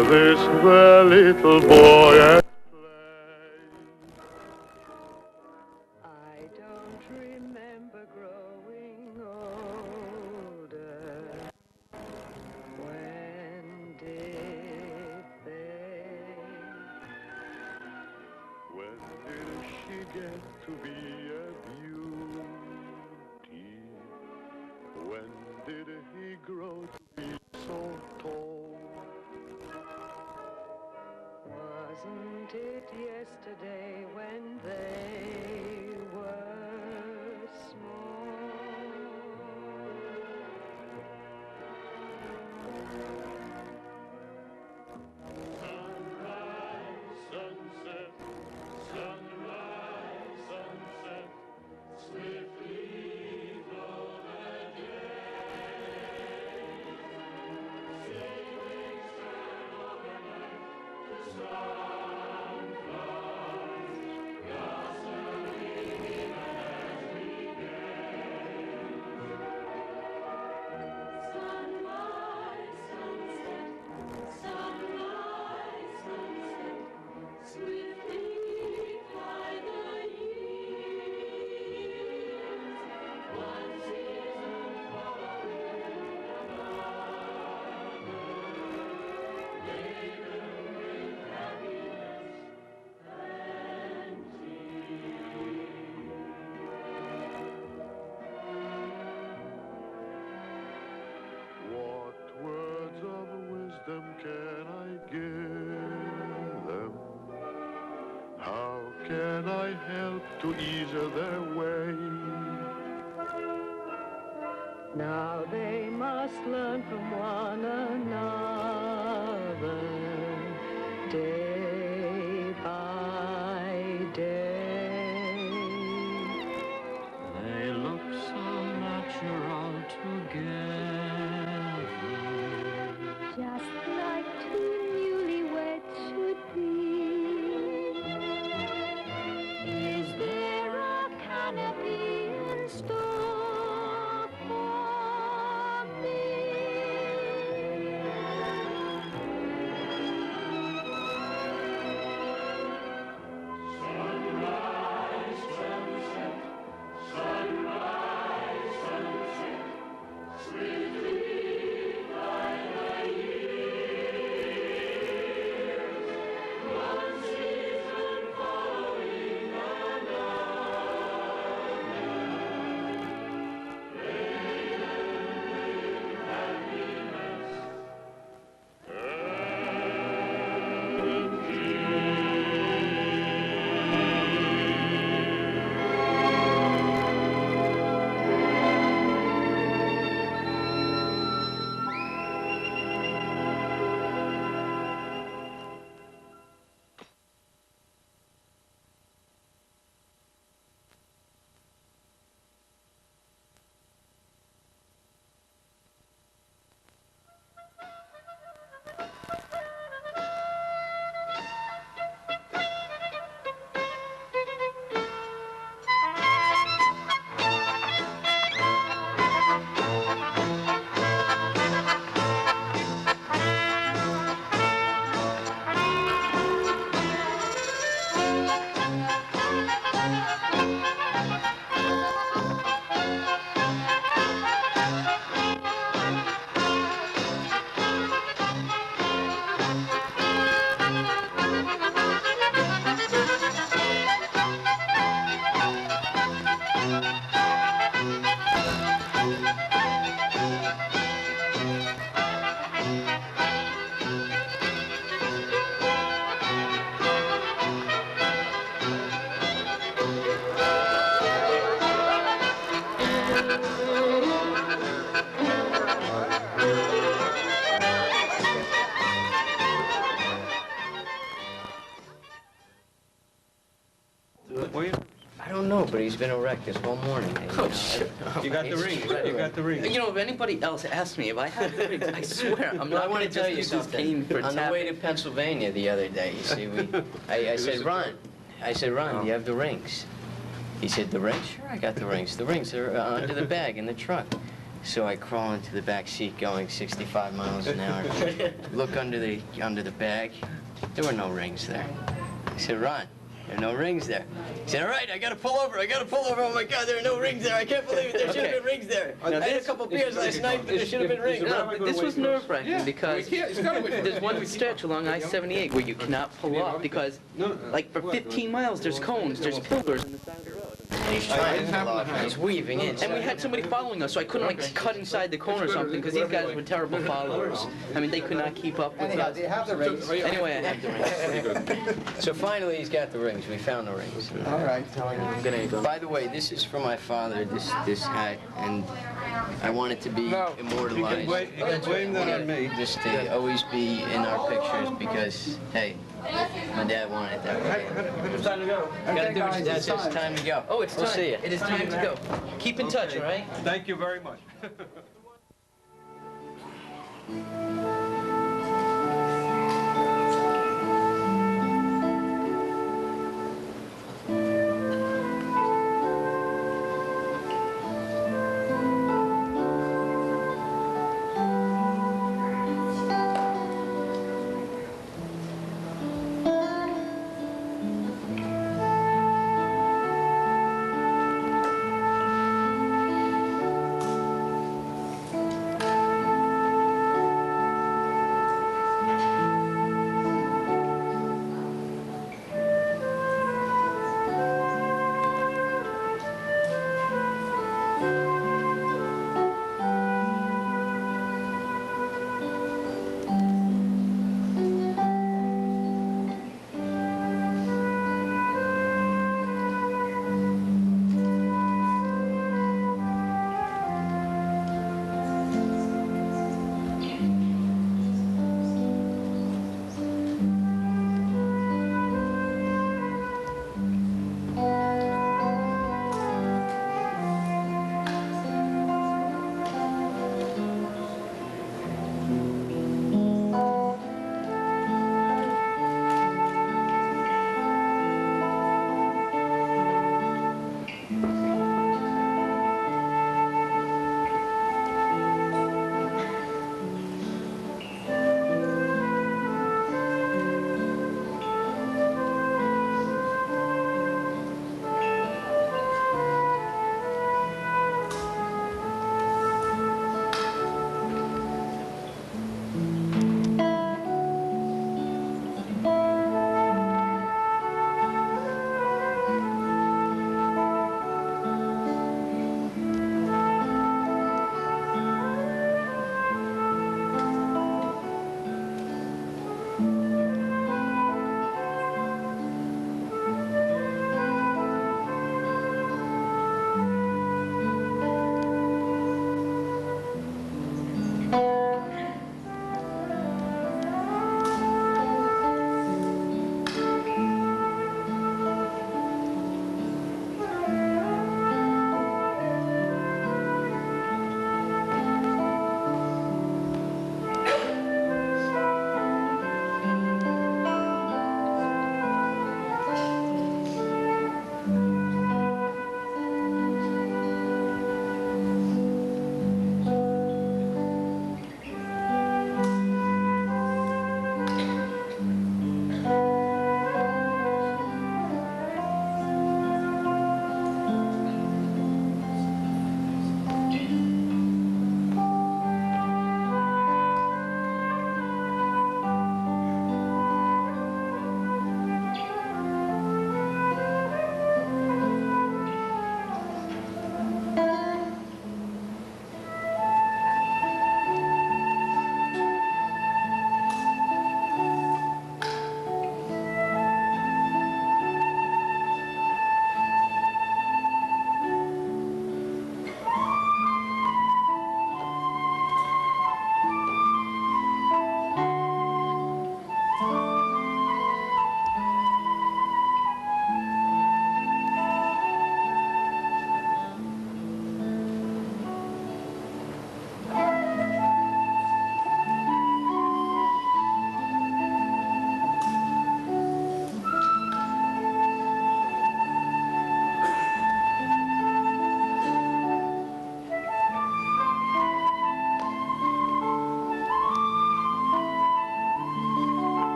this the little boy at play? I don't remember growing older. When did they? When did she get to be a beauty? When did he grow to be so tall? Wasn't it yesterday when they were small? Sunrise, sunset, sunrise, sunset, swiftly flow the days. Sailing stern over night, the sunflowers blossoming even as we gaze. Sunrise, sunset, sunrise, sunset, swiftly fly the years. One season following another, laden with happiness and What words of wisdom can I give them? How can I help to ease their way? Now they must learn from one another, day by day. They look so natural together. Just like two newlyweds should be. Is there a canopy in store for me? Sunrise, sunset, sunrise, sunset, swiftly fly the years. One season following another, laden with happiness and I don't know, but he's been a wreck this whole morning. Oh, shit. You got the ring, right? You got the ring. You know, if anybody else asked me if I had the rings, I swear, I'm Well, I not want going to to tell just you use this cane something. for On the way to tapping. Pennsylvania the other day, you see, I said, Ron, do you have the rings? He said, the rings? Sure, I got the rings. The rings are under the bag in the truck. So I crawl into the back seat going 65 miles an hour. Look under the bag. There were no rings there. I said, Ron, there are no rings there. He said, all right, I gotta pull over. Oh my God, there are no rings there. I can't believe it. There should have been rings there. I had a couple beers last night, but there should have been rings. This was nerve-wracking because there's one stretch along I-78 where you cannot pull up because, like, for 15 miles there's cones, there's pillars on the side of the road. He's trying to pull off. He's weaving in. And we had somebody following us, so I couldn't like cut inside the cone or something because these guys were terrible followers. I mean, they could not keep up with us. Do you have the rings? Anyway, I have the rings. So finally, he's got the rings. We found the rings. All right. I'm gonna go. By the way, this is for my father. This hat, and I want it to be immortalized. You can blame that on me. Just to always be in our pictures because, hey, my dad wanted it that way. It's time to go. Gotta do what you said. It's time to go. Oh, it's time. We'll see you. It is time to go. Keep in touch, all right? Thank you very much.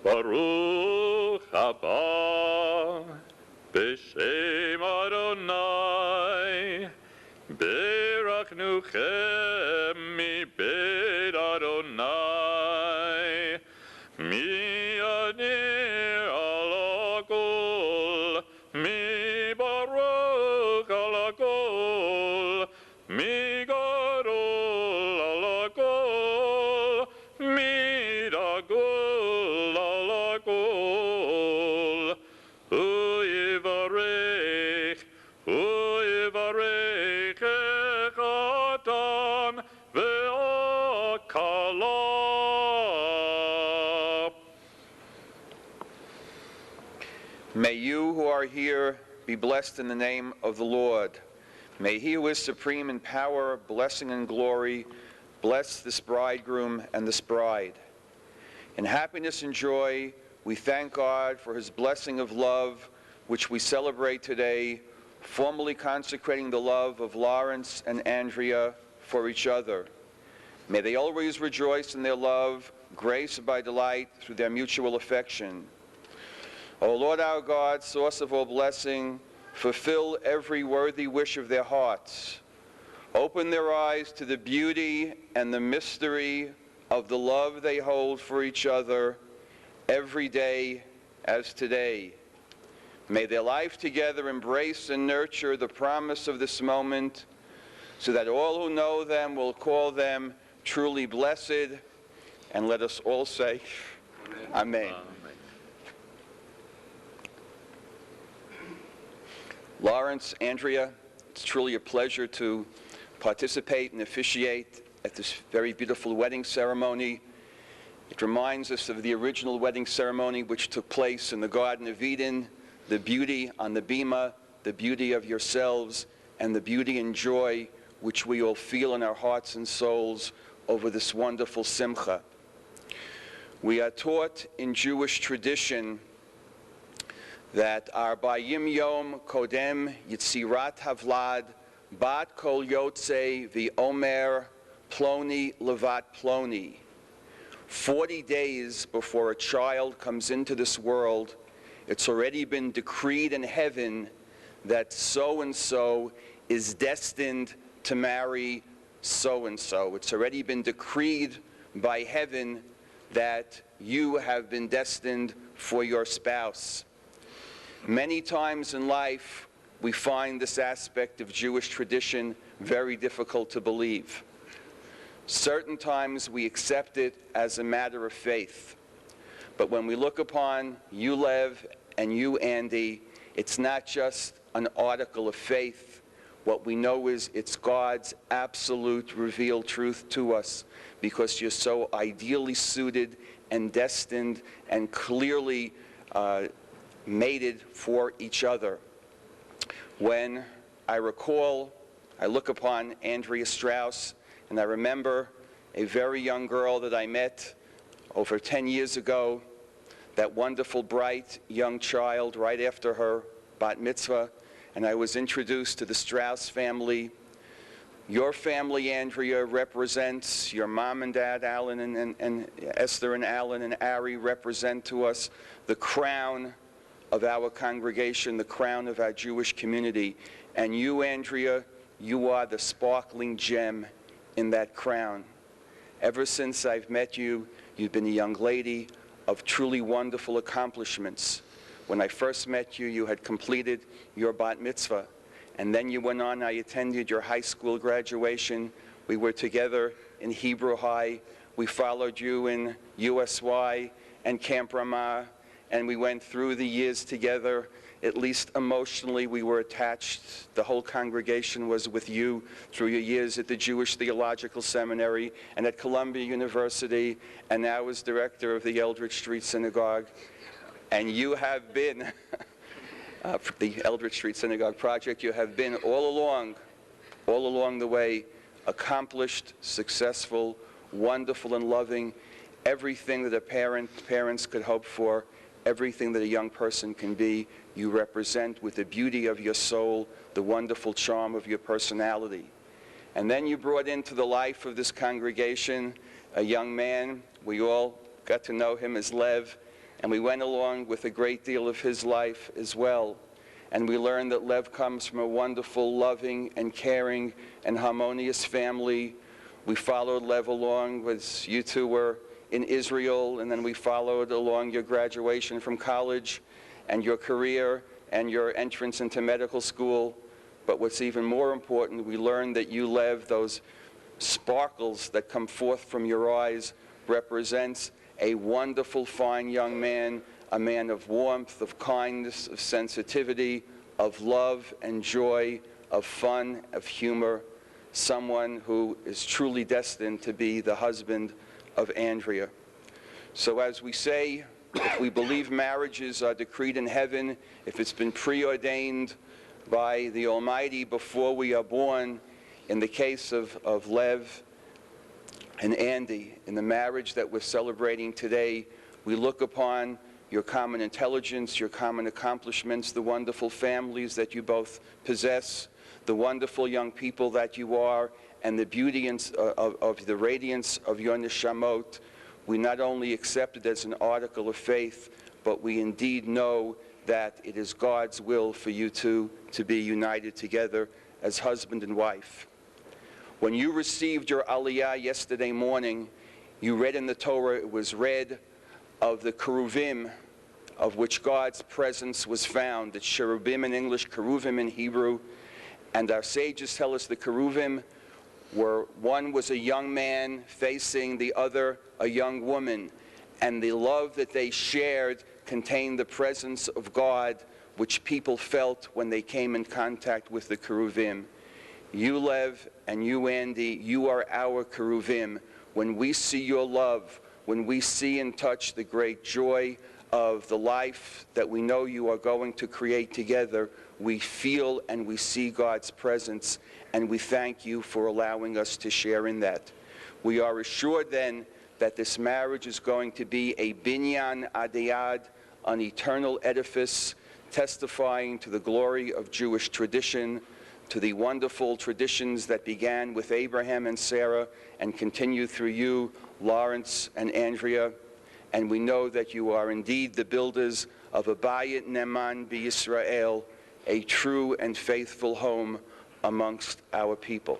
Baruch haba b'shem Adonai berachnuchem mi beit Adonai mi anir alakol mi baruch alakol mi gadol alakol mi dagol alakol uyivarech echatan ve'akala. May you who are here be blessed in the name of the Lord. May he who is supreme in power, blessing, and glory bless this bridegroom and this bride. In happiness and joy, we thank God for his blessing of love, which we celebrate today, formally consecrating the love of Lawrence and Andrea for each other. May they always rejoice in their love, graced by delight through their mutual affection. O Lord our God, source of all blessing, fulfill every worthy wish of their hearts. Open their eyes to the beauty and the mystery of the love they hold for each other every day as today. May their life together embrace and nurture the promise of this moment, so that all who know them will call them truly blessed, and let us all say, Amen. Amen. Lawrence, Andrea, it's truly a pleasure to participate and officiate at this very beautiful wedding ceremony. It reminds us of the original wedding ceremony which took place in the Garden of Eden, the beauty on the bima, the beauty of yourselves, and the beauty and joy which we all feel in our hearts and souls over this wonderful simcha. We are taught in Jewish tradition that our Bayim Yom Kodem Yitzirat Havlad Bat Kol Yotze V'Omer Ploni Levat Ploni. 40 days before a child comes into this world, it's already been decreed in heaven that so-and-so is destined to marry so-and-so. It's already been decreed by heaven that you have been destined for your spouse. Many times in life, we find this aspect of Jewish tradition very difficult to believe. Certain times we accept it as a matter of faith. But when we look upon you, Lev, and you, Andy, it's not just an article of faith. What we know is it's God's absolute revealed truth to us, because you're so ideally suited and destined and clearly mated for each other. When I look upon Andrea Strauss, and I remember a very young girl that I met over 10 years ago, that wonderful, bright young child right after her bat mitzvah, and I was introduced to the Strauss family. Your family, Andrea, represents your mom and dad, Alan and Esther and Alan and Ari, represent to us the crown of our congregation, the crown of our Jewish community. And you, Andrea, you are the sparkling gem in that crown. Ever since I've met you, you've been a young lady of truly wonderful accomplishments. When I first met you, you had completed your bat mitzvah. And then you went on, I attended your high school graduation. We were together in Hebrew High. We followed you in USY and Camp Ramah. And we went through the years together. At least emotionally, we were attached. The whole congregation was with you through your years at the Jewish Theological Seminary and at Columbia University, and now as director of the Eldridge Street Synagogue. And you have been, for the Eldridge Street Synagogue project, you have been all along the way, accomplished, successful, wonderful, and loving, everything that parents could hope for, everything that a young person can be. You represent with the beauty of your soul, the wonderful charm of your personality. And then you brought into the life of this congregation a young man. We all got to know him as Lev. and we went along with a great deal of his life as well. And we learned that Lev comes from a wonderful, loving, and caring, and harmonious family. We followed Lev along as you two were in Israel, and then we followed along your graduation from college, and your career, and your entrance into medical school. But what's even more important, we learned that you, Lev, those sparkles that come forth from your eyes represents a wonderful, fine young man, a man of warmth, of kindness, of sensitivity, of love and joy, of fun, of humor, someone who is truly destined to be the husband of Andrea. So as we say, if we believe marriages are decreed in heaven, if it's been preordained by the Almighty before we are born, in the case of Lev and Andi, in the marriage that we're celebrating today, we look upon your common intelligence, your common accomplishments, the wonderful families that you both possess, the wonderful young people that you are, and the beauty of the radiance of your neshamot. We not only accept it as an article of faith, but we indeed know that it is God's will for you two to be united together as husband and wife. When you received your aliyah yesterday morning, you read in the Torah, it was read of the keruvim, of which God's presence was found. It's cherubim in English, keruvim in Hebrew. And our sages tell us the keruvim were, one was a young man facing the other, a young woman. And the love that they shared contained the presence of God, which people felt when they came in contact with the keruvim. You, Lev, and you, Andi, you are our keruvim. When we see your love, when we see and touch the great joy of the life that we know you are going to create together, we feel and we see God's presence, and we thank you for allowing us to share in that. We are assured then that this marriage is going to be a binyan adayad, an eternal edifice, testifying to the glory of Jewish tradition, to the wonderful traditions that began with Abraham and Sarah and continue through you, Lawrence and Andrea. And we know that you are indeed the builders of a Bayit Neman B'Yisrael, a true and faithful home amongst our people.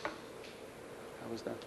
How was that?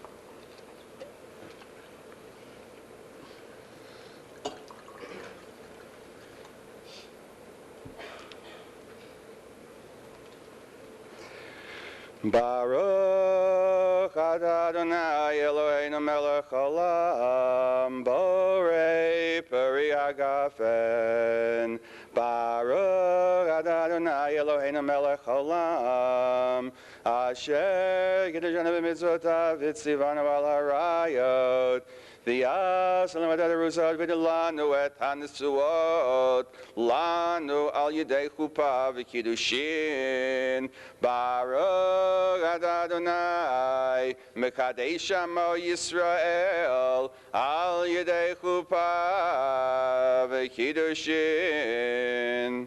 Baruch Adonai Eloheinu melech haolam, borei peri hagafen. Baruch Adonai Eloheinu melech haolam, asher kiddushanu b'mitzvotav v'tzivanu al harayot. V'yasalam et harusot v'dilanu et hanesuot, lanu al yedei chuppah v'kiddushin. Baruch Adonai mekadesh amo Yisrael al yedei chuppah v'kiddushin.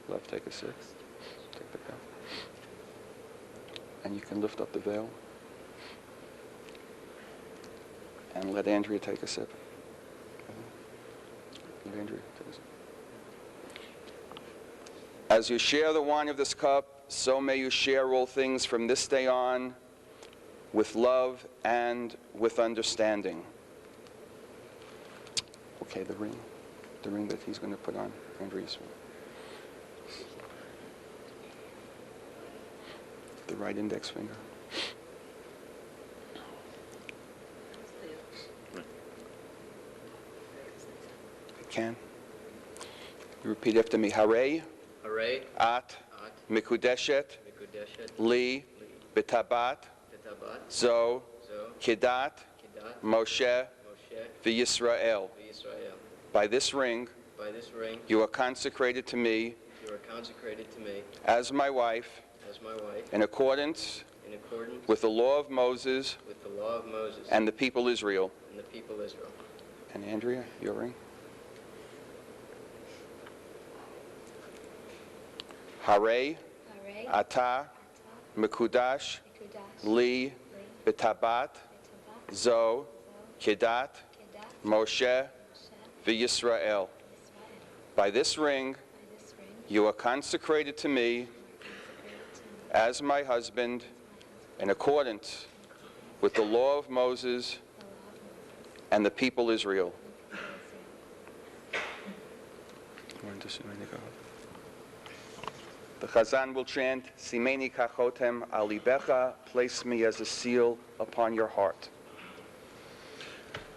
Love, take a sip. Take the cup. And you can lift up the veil. And let Andrea take a sip. Let Andrea take a sip. As you share the wine of this cup, so may you share all things from this day on with love and with understanding. Okay, the ring that he's going to put on Andrea's ring. The right index finger. Can. You repeat after me. Hare. Hare. At. Mikudeshet. Li. Betabat. Zo. Kedat. Moshe. V'Yisrael. By this ring. You are consecrated to me. As my wife. In accordance. With the law of Moses. And the people Israel. And Andrea, your ring. Hare, Ata, Mekudash, Li, Betabat, Zo, Kedat, Moshe, v'Yisrael. By this ring, you are consecrated to me as my husband in accordance with the law of Moses and the people Israel. The Chazan will chant, Simeni kachotem al libecha, place me as a seal upon your heart.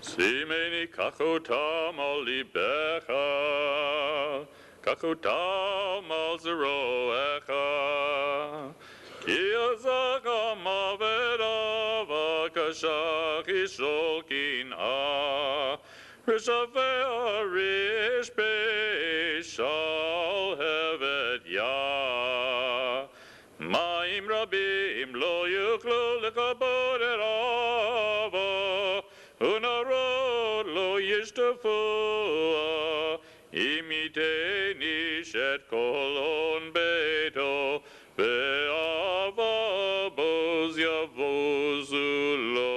Simeni kachotam al libecha, kachotam al zeroecha, ki azaka mavedava kashach ishol kin'ah, rishaveh rish shal hevet yah, ma'im rabim lo yuklu lekabod erava, unarod lo yishtafu, imiteni shet kolon beto, ve'ava boz yavozu lo.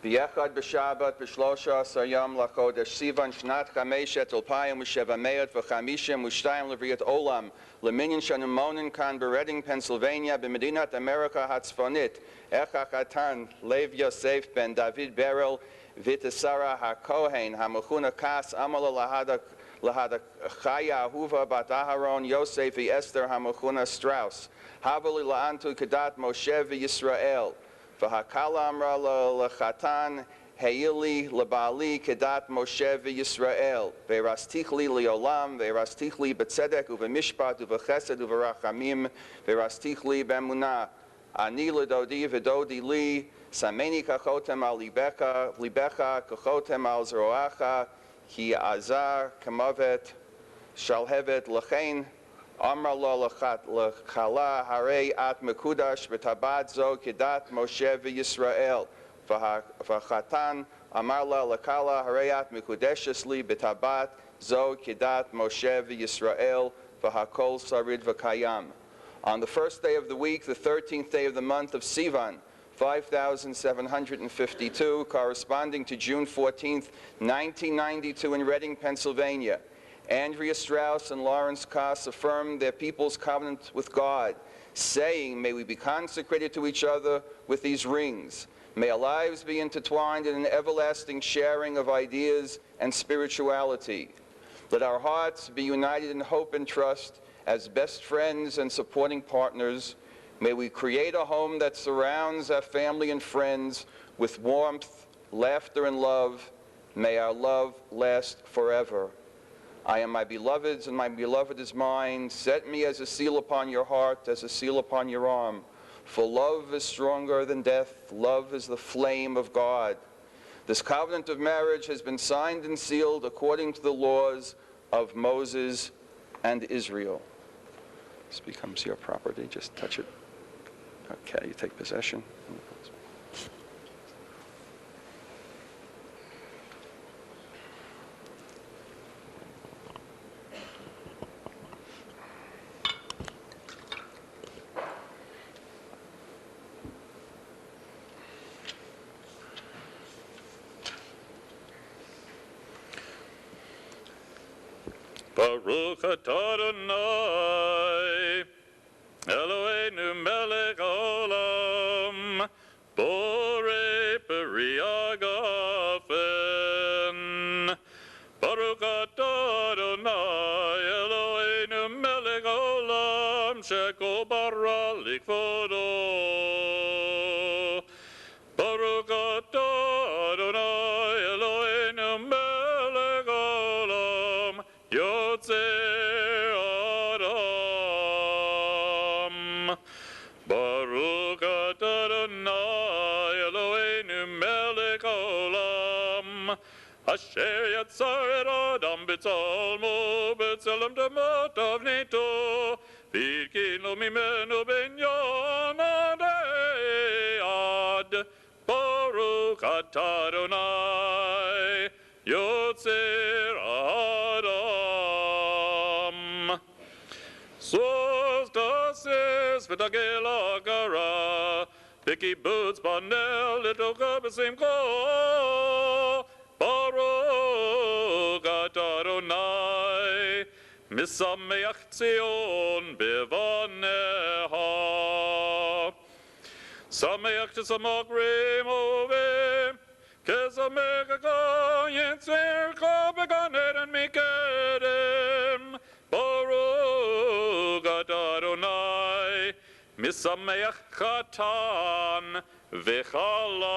B'yechad b'shabbat b'shlosha asayam lachodesh sivan shnat chamesh et alpayim u'sheva meot v'chamishim u'shtayim l'vriyat olam l'minyan shanumonin kan beredding, Pennsylvania b'medinat America hatzfonit Echa Chatan Lev Yosef ben David Berel v'Tesara HaKohen hamachuna kas amala lahada chaya ahuva bat Aharon Yosef v'Esther hamachuna Strauss havali la'antu kedat Moshe v'Yisrael v'hakala amra l'chatan Heili lebali kedat Moshe v'Yisrael ve'rastichli li'olam ve'rastichli b'tzedek u'v'mishpat u'v'chesed u'v'rachamim ve'rastichli b'emunah Ani ledodi v'dodi li sameni kachotem al libecha kachotem al zeroacha ki azar kamavet shalhevet lechein amra lo lechala harei at mekudash v'tabad zo kedat Moshe v'Yisrael v'chatan amar la lekala harei at mekudeshes li b'tabat zo kedat Moshe v'Yisrael v'hakol sarid v'kayam. On the first day of the week, the 13th day of the month of Sivan, 5752, corresponding to June 14th, 1992 in Reading, Pennsylvania, Andrea Strauss and Lawrence Koss affirmed their people's covenant with God, saying, may we be consecrated to each other with these rings. May our lives be intertwined in an everlasting sharing of ideas and spirituality. Let our hearts be united in hope and trust as best friends and supporting partners. May we create a home that surrounds our family and friends with warmth, laughter, and love. May our love last forever. I am my beloved's, and my beloved is mine. Set me as a seal upon your heart, as a seal upon your arm. For love is stronger than death. Love is the flame of God. This covenant of marriage has been signed and sealed according to the laws of Moses and Israel. This becomes your property. Just touch it. Okay, you take possession. Baruch atah Adonai, Eloheinu melech haolam, borei peri hagafen. Baruch atah Adonai, Eloheinu melech haolam, shekol bara likvodo. Baruch atah Adonai, Eloheinu melech haolam, Yotzer Adam. Baruch atah Adonai Eloheinu melech haolam, asher yatzar et Adam b'tzalmo, b'tzelem damot avneto, v'hitkin lo mimenu binyan adei ad. Baruch atah Adonai Yotzer Adam. Sos dases v'tagel ha'gara, b'kibbutz banel litocha b'simcha, Adonai, Misameach Zion bevaneha. Sameach Tisamokrim Ove, Kesameka Yetzer Kobeganet and Mikedem, Baruch Adonai, Misameach Chatan V'chala.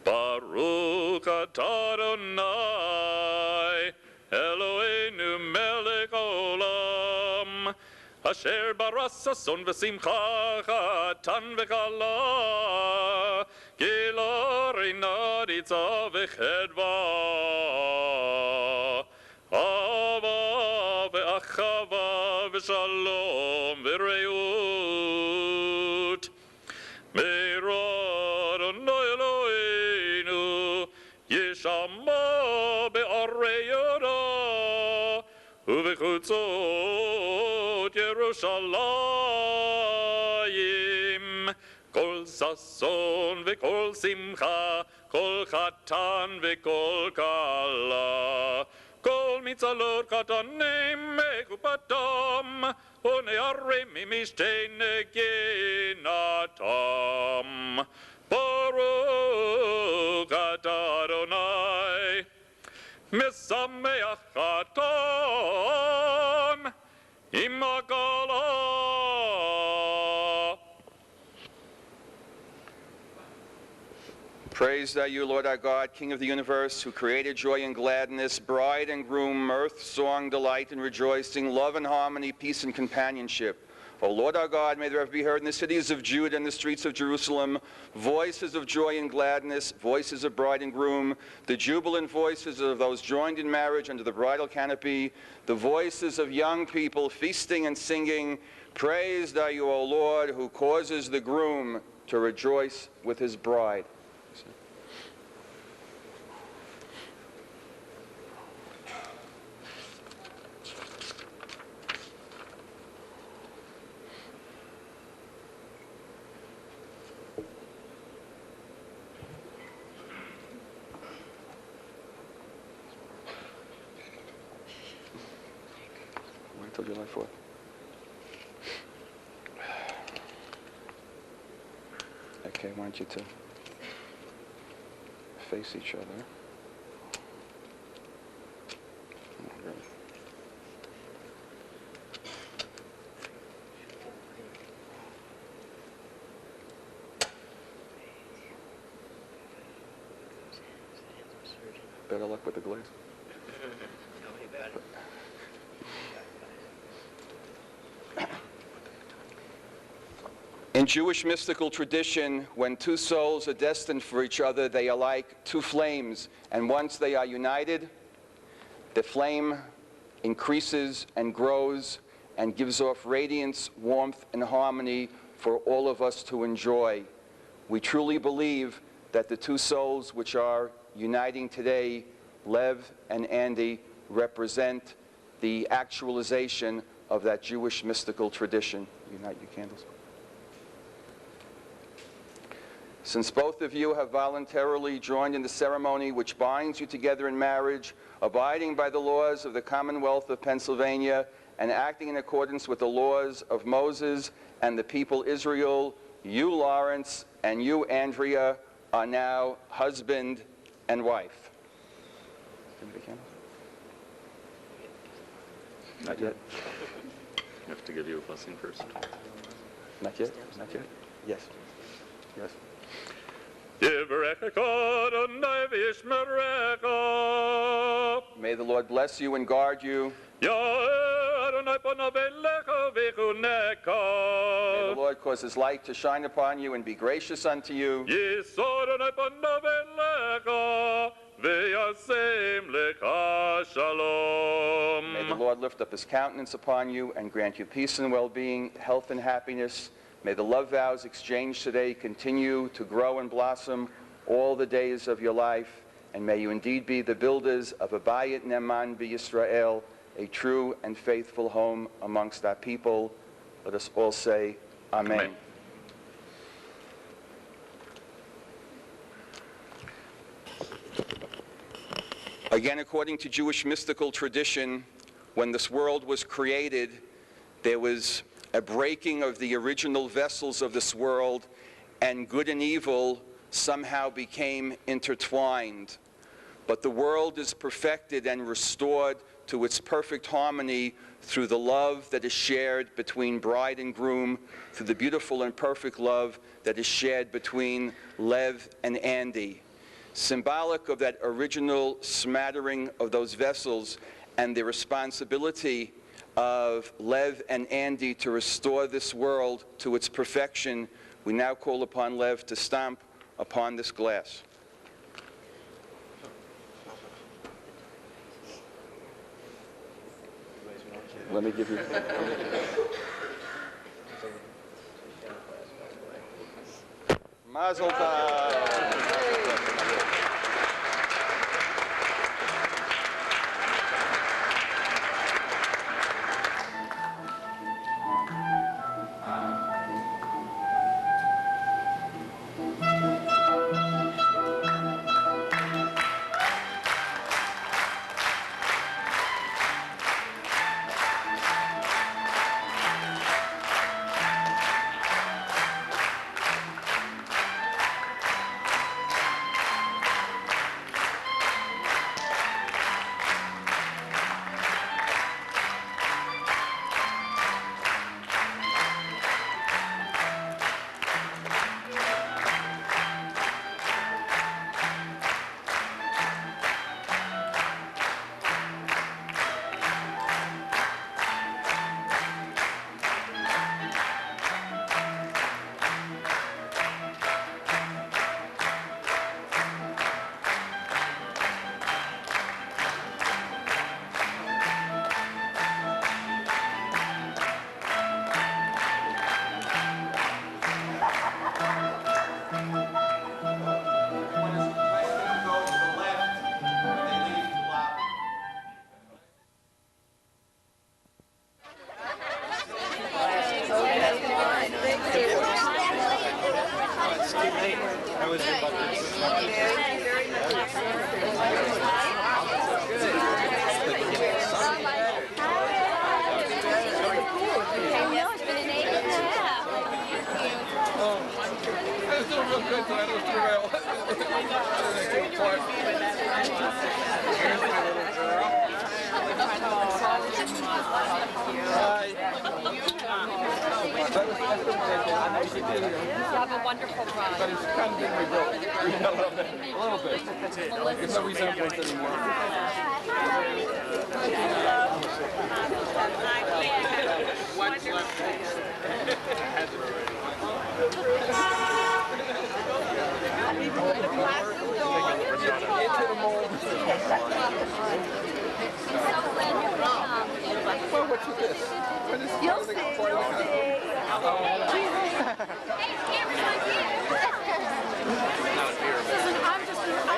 Baruch Adonai, Eloheinu melech olam, Asher baras sason v'simcha chatan v'chala, Gilari naritza v'chedva, Ava v'achava v'shalom v'reut. Meirad Eloheinu Yeshama be'arei Yoda uvechutzot Yerushalayim kol sason ve'kol simcha kol chatan ve'kol kala kol mitzalot chatanim mechupatam une'arim mishtei neginatam. Baruch Adonai, Misameach Chatan Imagala. Praise are you, Lord our God, King of the universe, who created joy and gladness, bride and groom, mirth, song, delight, and rejoicing, love and harmony, peace and companionship. O Lord our God, may there ever be heard in the cities of Judah and the streets of Jerusalem voices of joy and gladness, voices of bride and groom, the jubilant voices of those joined in marriage under the bridal canopy, the voices of young people feasting and singing. Praised are you, O Lord, who causes the groom to rejoice with his bride. Till July 4th. Okay, I want you to face each other. Better luck with the glaze. In Jewish mystical tradition, when two souls are destined for each other, they are like two flames, and once they are united, the flame increases and grows and gives off radiance, warmth, and harmony for all of us to enjoy. We truly believe that the two souls which are uniting today, Lev and Andi, represent the actualization of that Jewish mystical tradition. Unite your candles. Since both of you have voluntarily joined in the ceremony which binds you together in marriage, abiding by the laws of the Commonwealth of Pennsylvania and acting in accordance with the laws of Moses and the people Israel, you, Lawrence, and you, Andrea, are now husband and wife. Give me the candles. Not yet. I have to give you a blessing first. Not yet? Not yet? Yes. Yes. May the Lord bless you and guard you. May the Lord cause his light to shine upon you and be gracious unto you. May the Lord lift up his countenance upon you and grant you peace and well-being, health and happiness. May the love vows exchanged today continue to grow and blossom all the days of your life, and may you indeed be the builders of a Bayit Neman B'Yisrael, a true and faithful home amongst our people. Let us all say, Amen. Amen. Again, according to Jewish mystical tradition, when this world was created, there was a breaking of the original vessels of this world, and good and evil somehow became intertwined. But the world is perfected and restored to its perfect harmony through the love that is shared between bride and groom, through the beautiful and perfect love that is shared between Lev and Andi. Symbolic of that original smattering of those vessels and the responsibility of Lev and Andi to restore this world to its perfection, we now call upon Lev to stomp upon this glass. Let me give you... Mazel tov! Have a wonderful run. But it's kind of been rebuilt. A little bit. There's no resemblance anymore. What's left? Has it into the mold. Well, what's with this? You'll see.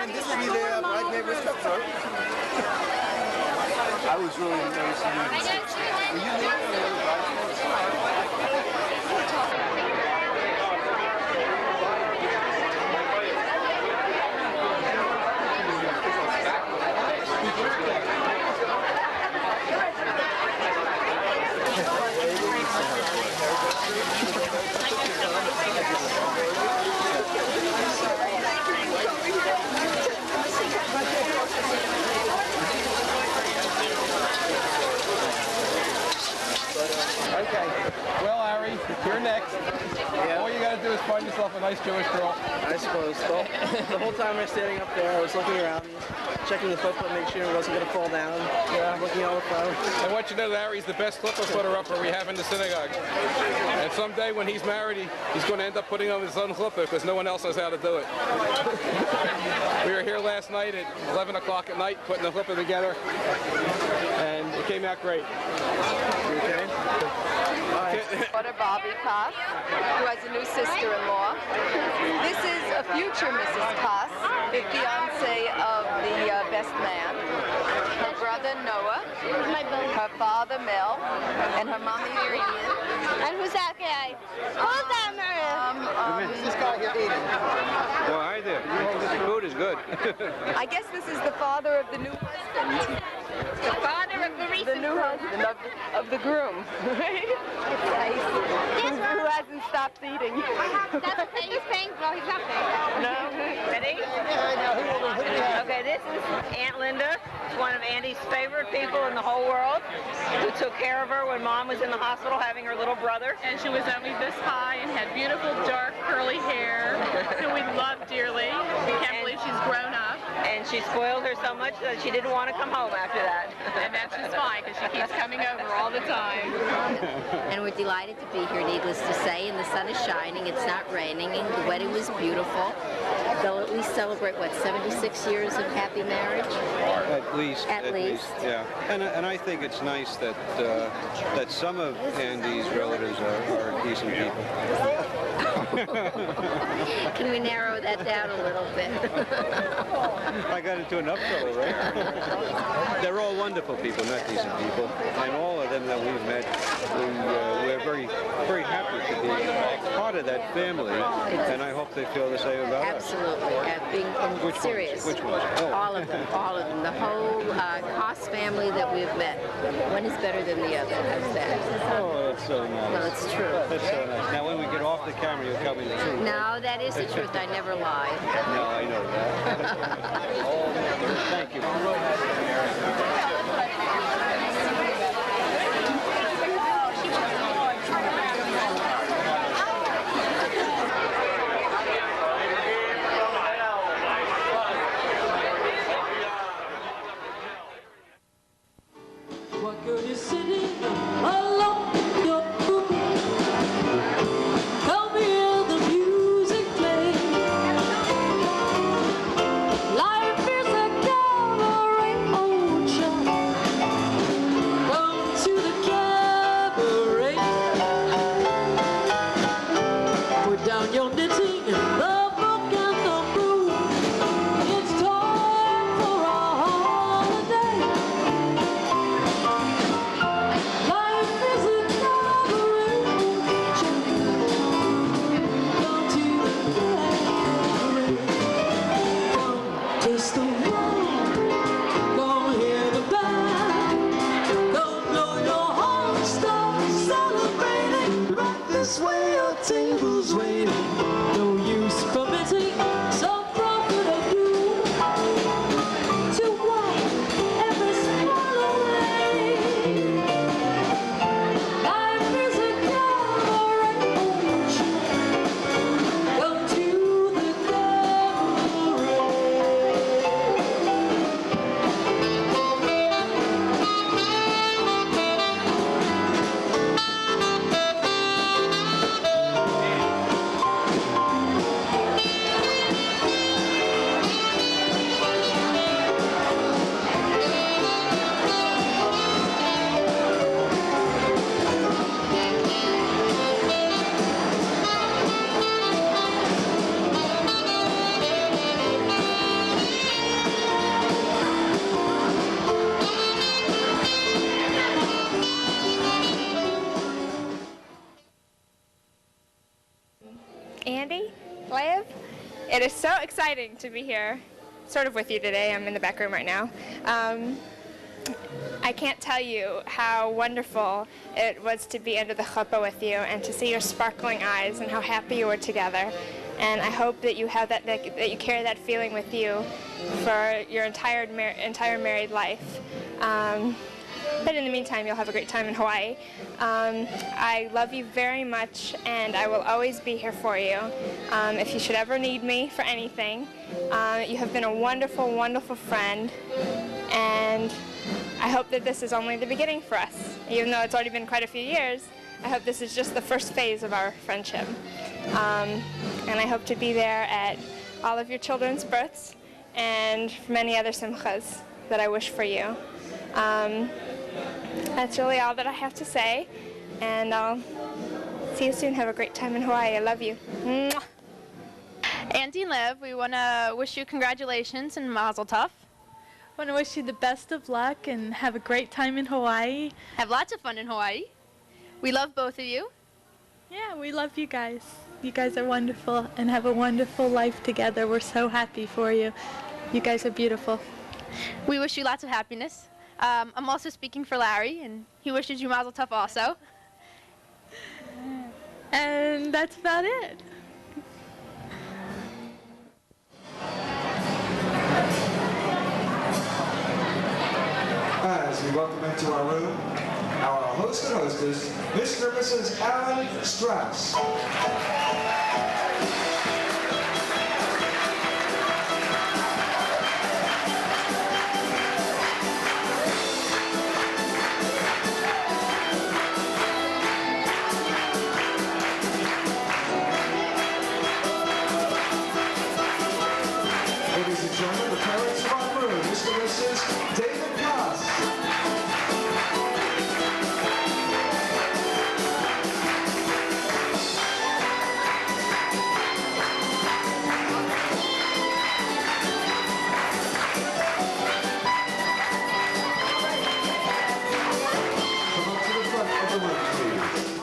And this will be the Black Neighbor's Cup, sir. I was really noticing you. Were you making the Okay. Well, Ari, you're next. Yeah. All you got to do is find yourself a nice Jewish girl. I suppose. The whole time I was standing up there, I was looking around, checking the footprint, making sure it wasn't going to fall down. Yeah. Looking all the time. I want you to know that Ari's the best clipper footer-upper we have in the synagogue. And someday when he's married, he's going to end up putting on his own clipper because no one else knows how to do it. We were here last night at 11 o'clock at night putting the clipper together, and it came out great. Okay. Daughter Bobby Koss, who has a new sister-in-law. This is a future Mrs. Koss, the fiance of the best man. Her brother Noah, her father Mel, and her mommy Vivian. And who's that guy? Who's that, Maria? This guy here eating. Oh, hi there. The food is good. I guess this is the father of the new husband. The father of the recent new husband of the groom. Who hasn't stopped eating. That's okay, he's paying. Well, he's not paying. No? Ready? Okay, this is Aunt Linda. She's one of Andy's favorite people in the whole world, who took care of her when Mom was in the hospital having her little brother. And she was only this high and had beautiful dark curly hair, who we love dearly. We can't believe she's grown up. And she spoiled her so much that she didn't want to come home after that. And that's just fine, because she keeps coming over all the time. And we're delighted to be here, needless to say, and the sun is shining, it's not raining, and the wedding was beautiful. They'll at least celebrate, what, 76 years of happy marriage? At least. At least. Yeah. And I think it's nice that that some of Andy's relatives are decent people. Can we narrow that down a little bit? I got into enough trouble, right? They're all wonderful people, not decent people. And all of them that we've met, we're very, very happy to be part of that family. And I hope they feel the same about us. Absolutely. Being serious. Which ones? Oh. All of them. All of them. The whole Koss family that we've met. One is better than the other. How's that? Oh, that's so nice. Well, it's true. That's so nice. Now, when we get off the camera, you'll tell me the truth. No, that is the truth. I never lie. No, I know that. Thank you. What good is sitting alone in your room? Come hear the music play. Life is a cabaret, old child. Come to the cabaret. Put down your knitting, the book and the broom. It's time for a holiday. Life is a cabaret. Come to the cabaret. Come taste the wine. Come hear the band. Come blow your heart, start celebrating. Right this way, your table's waiting. No use permitting some profit of you to wipe every smile away. Life is a cabaret, old child. Come to the cabaret. Andy, Liv, it is so exciting to be here, sort of with you today. I'm in the back room right now. I can't tell you how wonderful it was to be under the chuppah with you and to see your sparkling eyes and how happy you were together. And I hope that you have that you carry that feeling with you for your entire married life. But in the meantime, you'll have a great time in Hawaii. I love you very much, and I will always be here for you. If you should ever need me for anything, you have been a wonderful, wonderful friend, and I hope that this is only the beginning for us. Even though it's already been quite a few years, I hope this is just the first phase of our friendship. And I hope to be there at all of your children's births and for many other simchas that I wish for you. That's really all that I have to say, and I'll see you soon. Have a great time in Hawaii. I love you. Mwah. Auntie Liv, we want to wish you congratulations and mazel tov. Want to wish you the best of luck and have a great time in Hawaii. Have lots of fun in Hawaii. We love both of you. Yeah, we love you guys. You guys are wonderful and have a wonderful life together. We're so happy for you. You guys are beautiful. We wish you lots of happiness. I'm also speaking for Larry, and he wishes you mazel tov also. And that's about it. As we welcome into our room, our host and hostess, Mr. and Mrs. Alan Strauss. Ladies and gentlemen, the parents of our room, Mr. and Mrs. David Koss. Come up to the front of the room, please.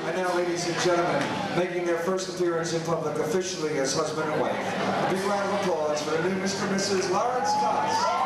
And now, ladies and gentlemen, making their first appearance in public officially as husband and wife. A big round of applause for the new Mr. and Mrs. Lawrence Koss.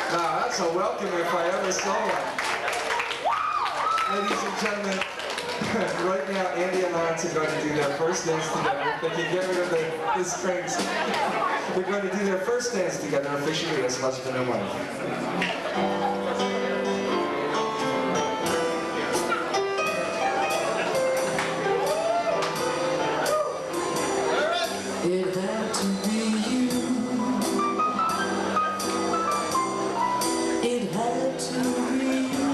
Now, that's a welcome if I ever saw one. Ladies and gentlemen, right now, Andy and Lawrence are going to do their first dance together. If they can get rid of the strings. They're going to do their first dance together officially as husband and wife. It had to be you. It had to be you.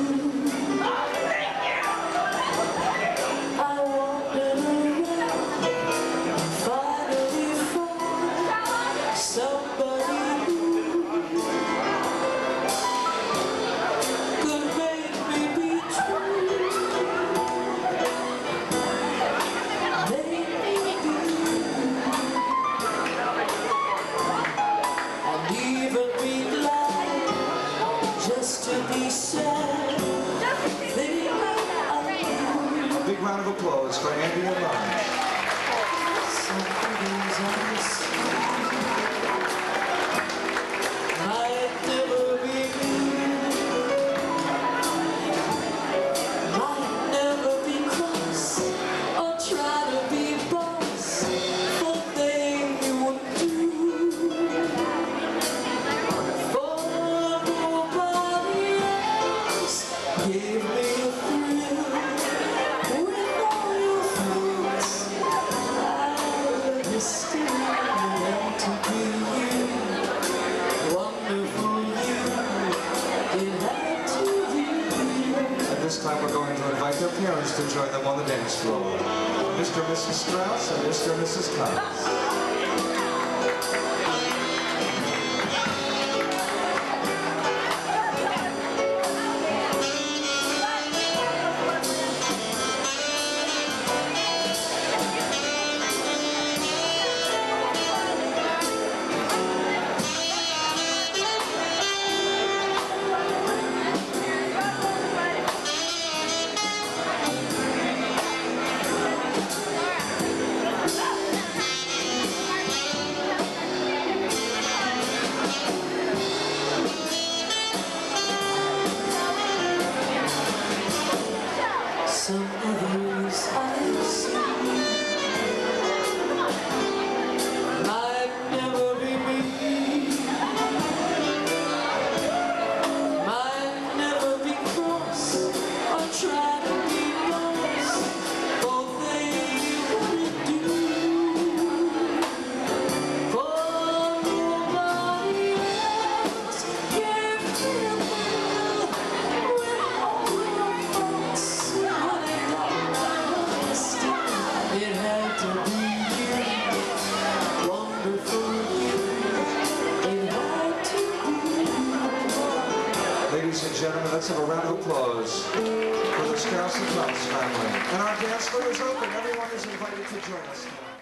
I wandered around, finally found somebody who could make me be true. Make me and even be glad just to be sad. A big round of applause for Andy and Lawrence. Might never be good, might never be cross, or try to be boss for thing you would do. For nobody else gave me a thrill with all your fruits. I just still want to be you, wonderful you. It had to be. At this time, we're going to invite their parents to join them on the dance floor. Mr. and Mrs. Strauss and Mr. and Mrs. Koss. Ladies and gentlemen, let's have a round of applause for the Scouse and Klaus family. And our dance floor is open. Everyone is invited to join us now.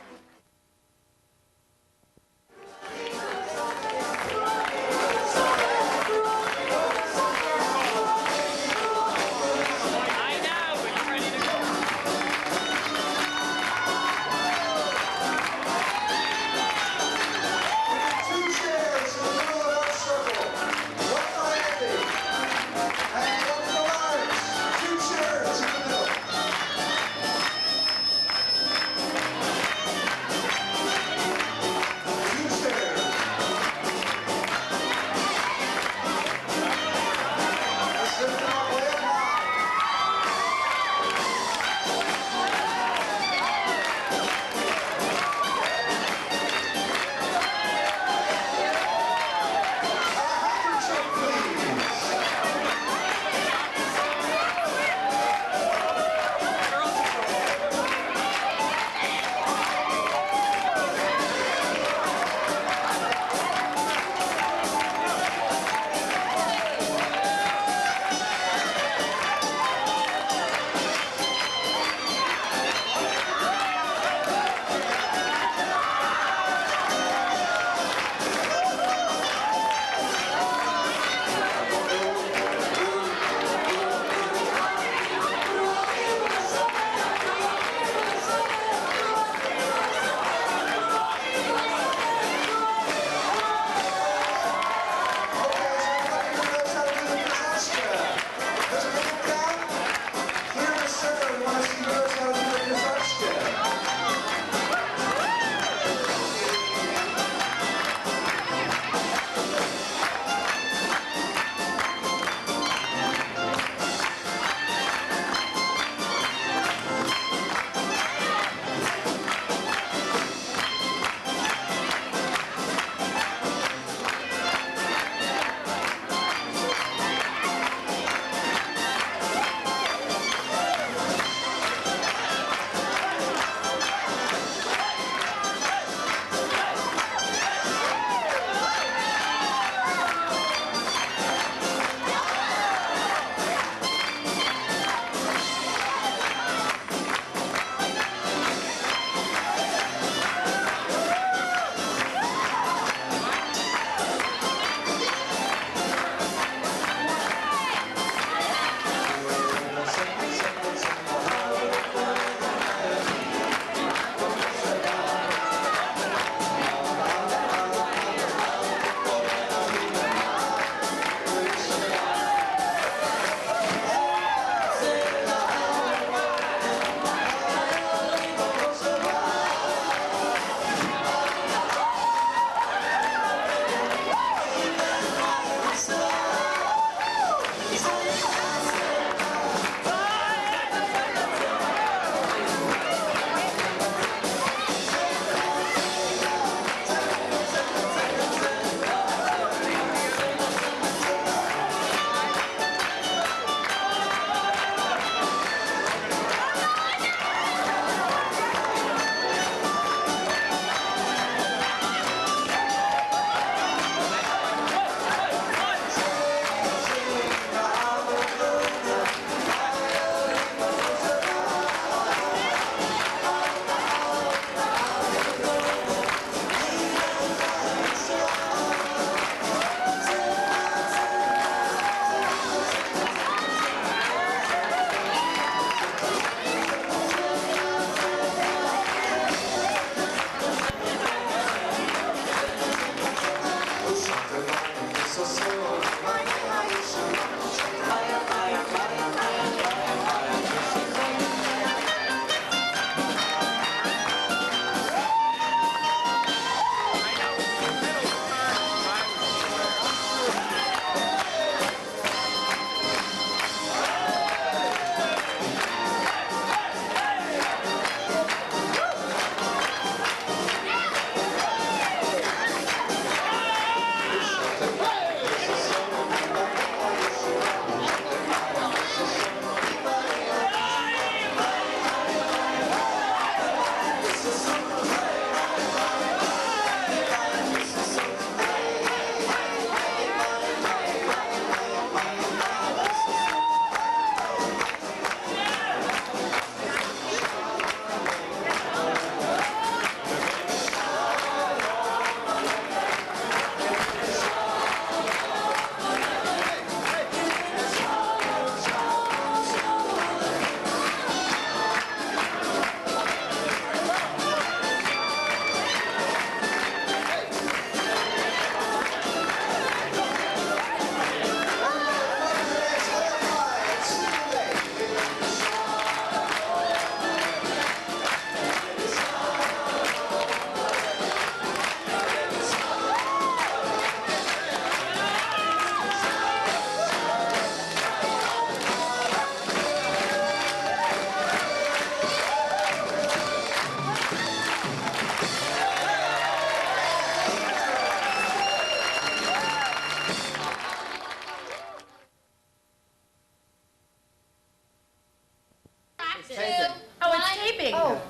Oh, it's taping. Oh.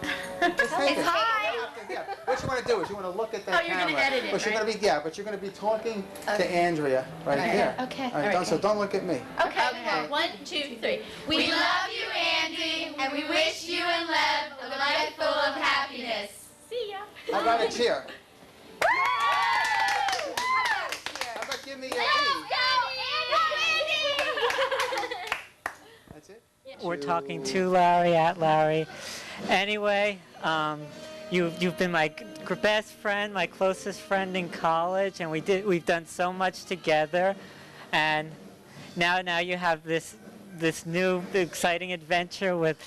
It's high. Yeah. What you want to do is you want to look at that Oh, you're camera. gonna edit it, But you're right? going to be but you're going to be talking to Okay. Andrea right Okay. there. Okay. All right, All right. so don't look at me. Okay. 1, 2, 3. We love you, Andy, and we wish you and Lev a life full of happiness. See ya. How about a cheer? How about give me an E? That's it? We're talking to Larry, at Larry. Anyway, you've been my best friend, my closest friend in college, and we've done so much together. And now you have this new exciting adventure with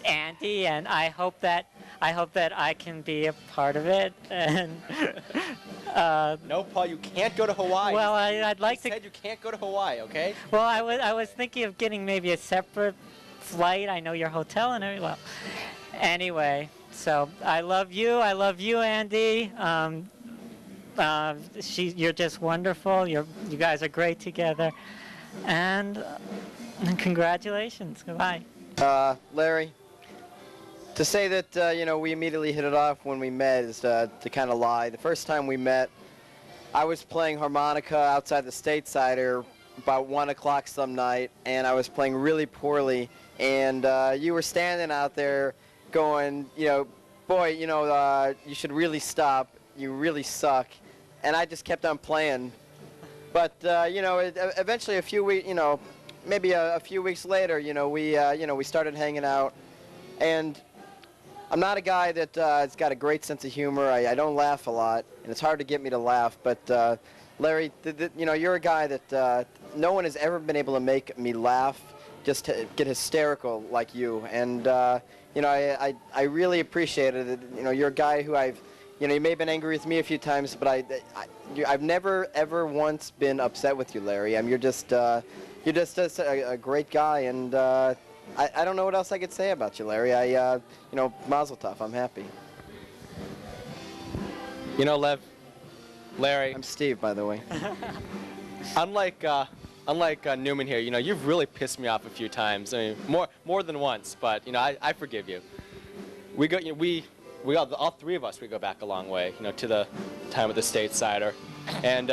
Andy, and I hope that I can be a part of it. And no, Paul, you can't go to Hawaii. Well, I'd like to. You said you can't go to Hawaii, okay? Well, I was thinking of getting maybe a separate flight. I know your hotel and everything. Well, anyway, so I love you, Andy. You're just wonderful. You guys are great together, and congratulations. Goodbye. Larry, to say that we immediately hit it off when we met is to kind of lie. The first time we met, I was playing harmonica outside the Statesider about 1 o'clock some night, and I was playing really poorly, and you were standing out there going, boy, you should really stop. You really suck. And I just kept on playing. But eventually, a few weeks, maybe a few weeks later, we started hanging out, and I'm not a guy that has got a great sense of humor. I don't laugh a lot, and it's hard to get me to laugh. But Larry, you're a guy that no one has ever been able to make me laugh, just to get hysterical like you. And I really appreciate it. You're a guy who you may have been angry with me a few times, but I've never ever once been upset with you, Larry. You're just a great guy, and I don't know what else I could say about you, Larry. Mazel tov. I'm happy. Lev, Larry. I'm Steve, by the way. Unlike Newman here, you've really pissed me off a few times. I mean, more than once, but I forgive you. All three of us, we go back a long way, to the time of the Statesider, and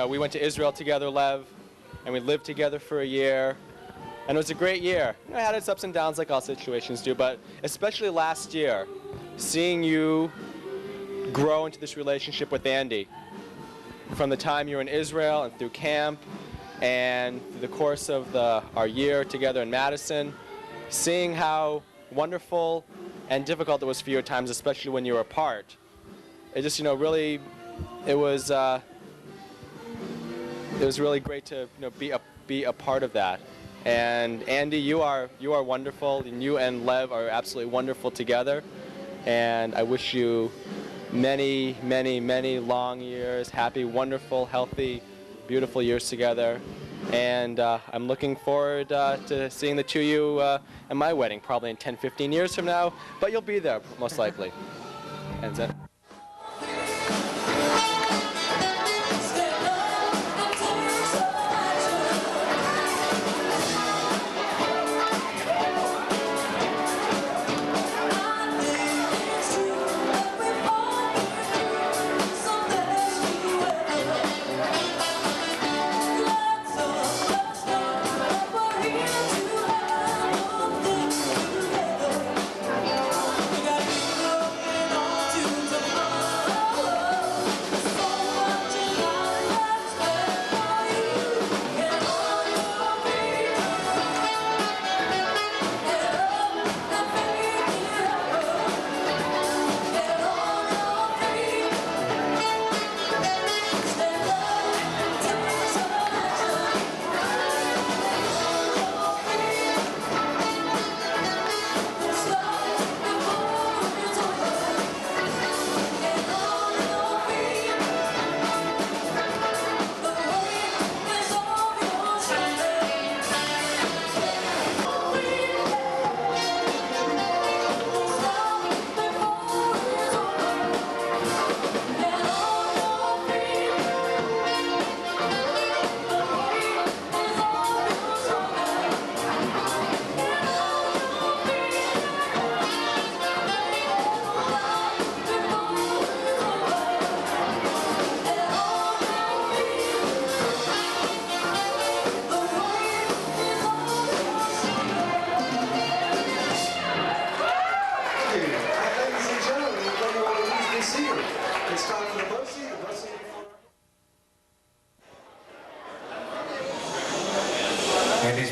we went to Israel together, Lev, and we lived together for a year, and it was a great year. It had its ups and downs like all situations do, but especially last year, seeing you grow into this relationship with Andy, from the time you were in Israel and through camp, and through the course of our year together in Madison, seeing how wonderful and difficult it was for you at times, especially when you were apart. It just, really, it was really great to, be a part of that. And Andy, you are wonderful, and you and Lev are absolutely wonderful together. And I wish you many, many, many long years, happy, wonderful, healthy, beautiful years together. And I'm looking forward to seeing the two of you at my wedding, probably in 10, 15 years from now. But you'll be there, most likely. And then.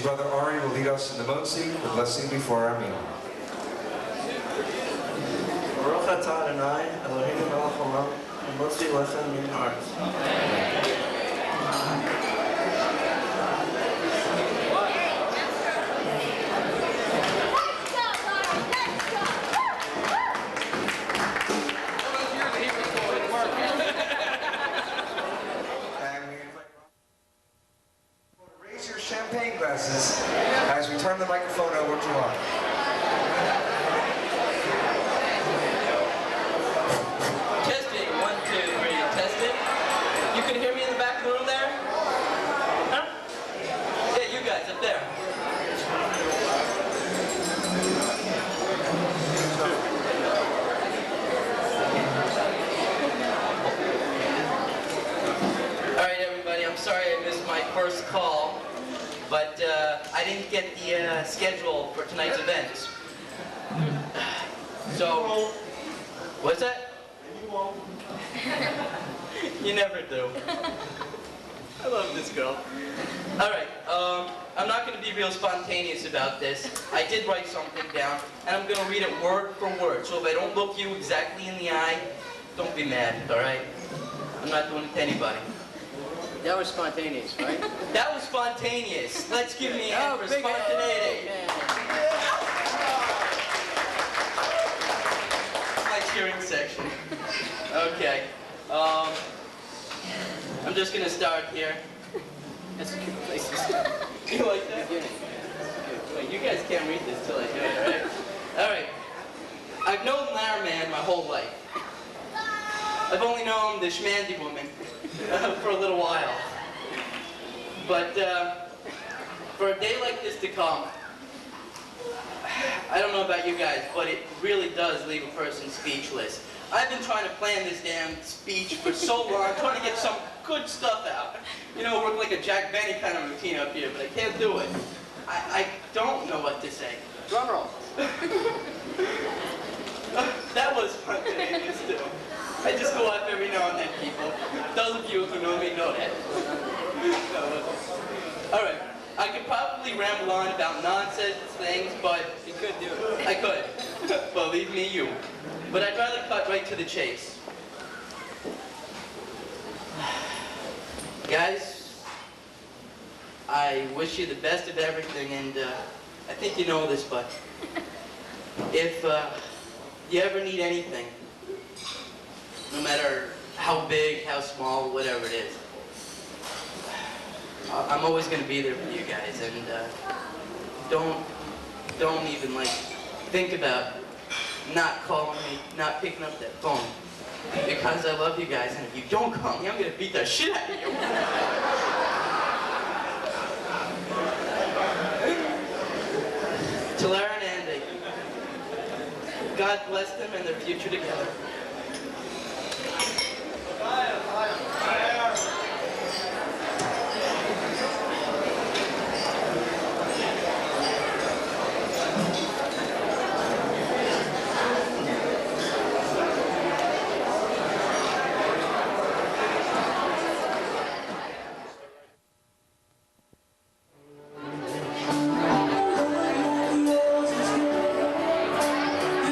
brother Ari will lead us in the motzi, the blessing before our meal. Baruch atah Adonai, Eloheinu melech haolam, motzi lechem min haaretz. Raise your champagne glasses as we turn the microphone over to Ari. Testing, 1, 2, 3, testing. You can hear me in the back of the room there? Huh? Yeah, you guys up there. All right, everybody, I'm sorry I missed my first call, but I didn't get the schedule for tonight's event. So, what's that? You never do. I love this girl. All right, I'm not going to be real spontaneous about this. I did write something down, and I'm going to read it word for word. So if I don't look you exactly in the eye, don't be mad, all right? I'm not doing it to anybody. That was spontaneous, right? That was spontaneous. Let's give me a hand for spontaneity. My cheering section. Okay. I'm just gonna start here. That's a cute place to start. You like that? Wait, you guys can't read this till I do it, right? All right. I've known Larry Man my whole life. I've only known the schmandy woman for a little while. But for a day like this to come, I don't know about you guys, but it really does leave a person speechless. I've been trying to plan this damn speech for so long, trying to get some good stuff out. You know, work like a Jack Benny kind of routine up here, but I can't do it. I don't know what to say. Drum roll. That was spontaneous too. I just go up every now and then, people. Those of you who know me know that. All right. I could probably ramble on about nonsense things, but you could do it. I could. Believe me, you. But I'd rather cut right to the chase. Guys, I wish you the best of everything, and I think you know this, but if you ever need anything, no matter how big, how small, whatever it is, I'm always going to be there for you guys, and don't even like think about not calling me, not picking up that phone, because I love you guys, and if you don't call me, I'm going to beat the shit out of you. To Lara and Andy, God bless them and their future together.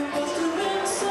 You must have been so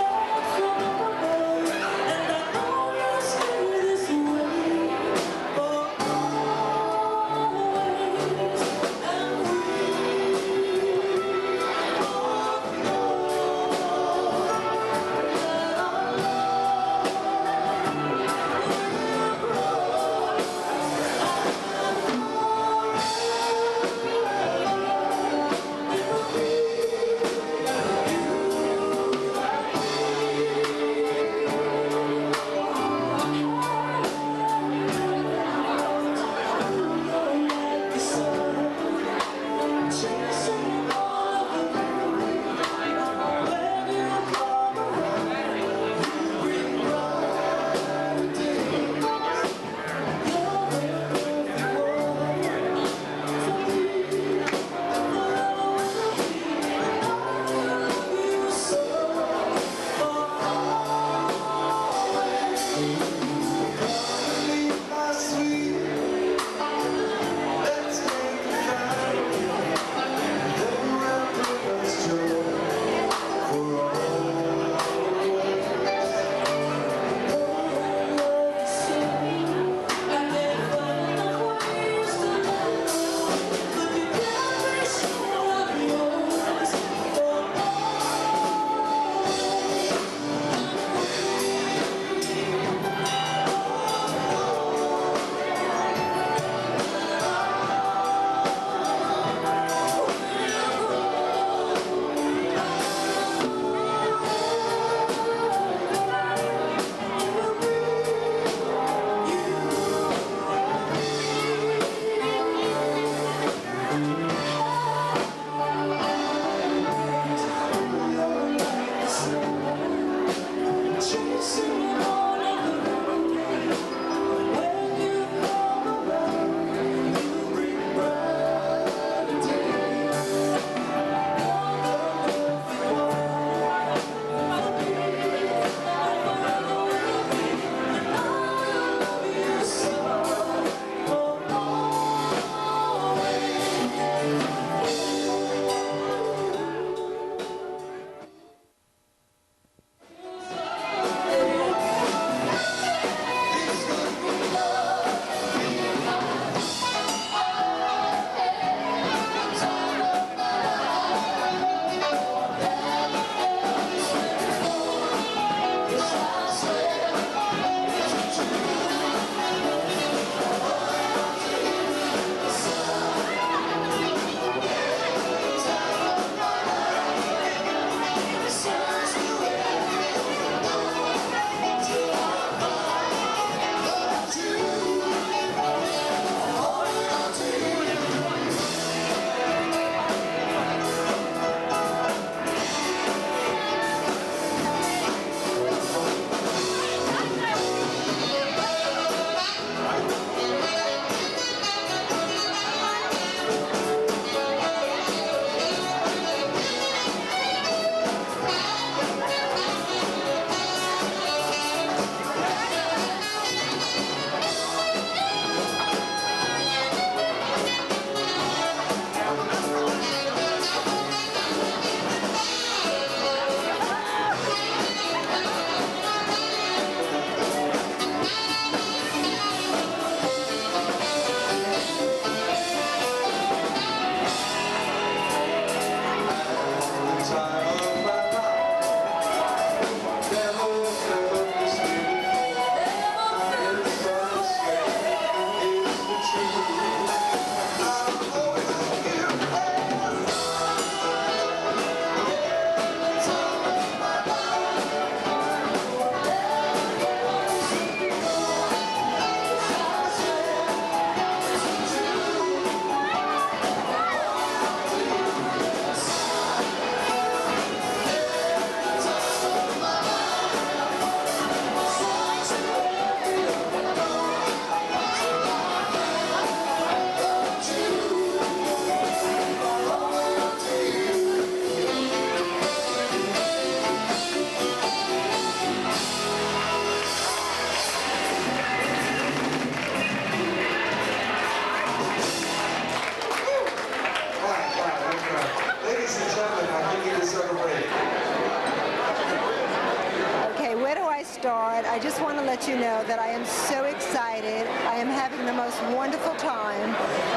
I just want to let you know that I am so excited. I am having the most wonderful time.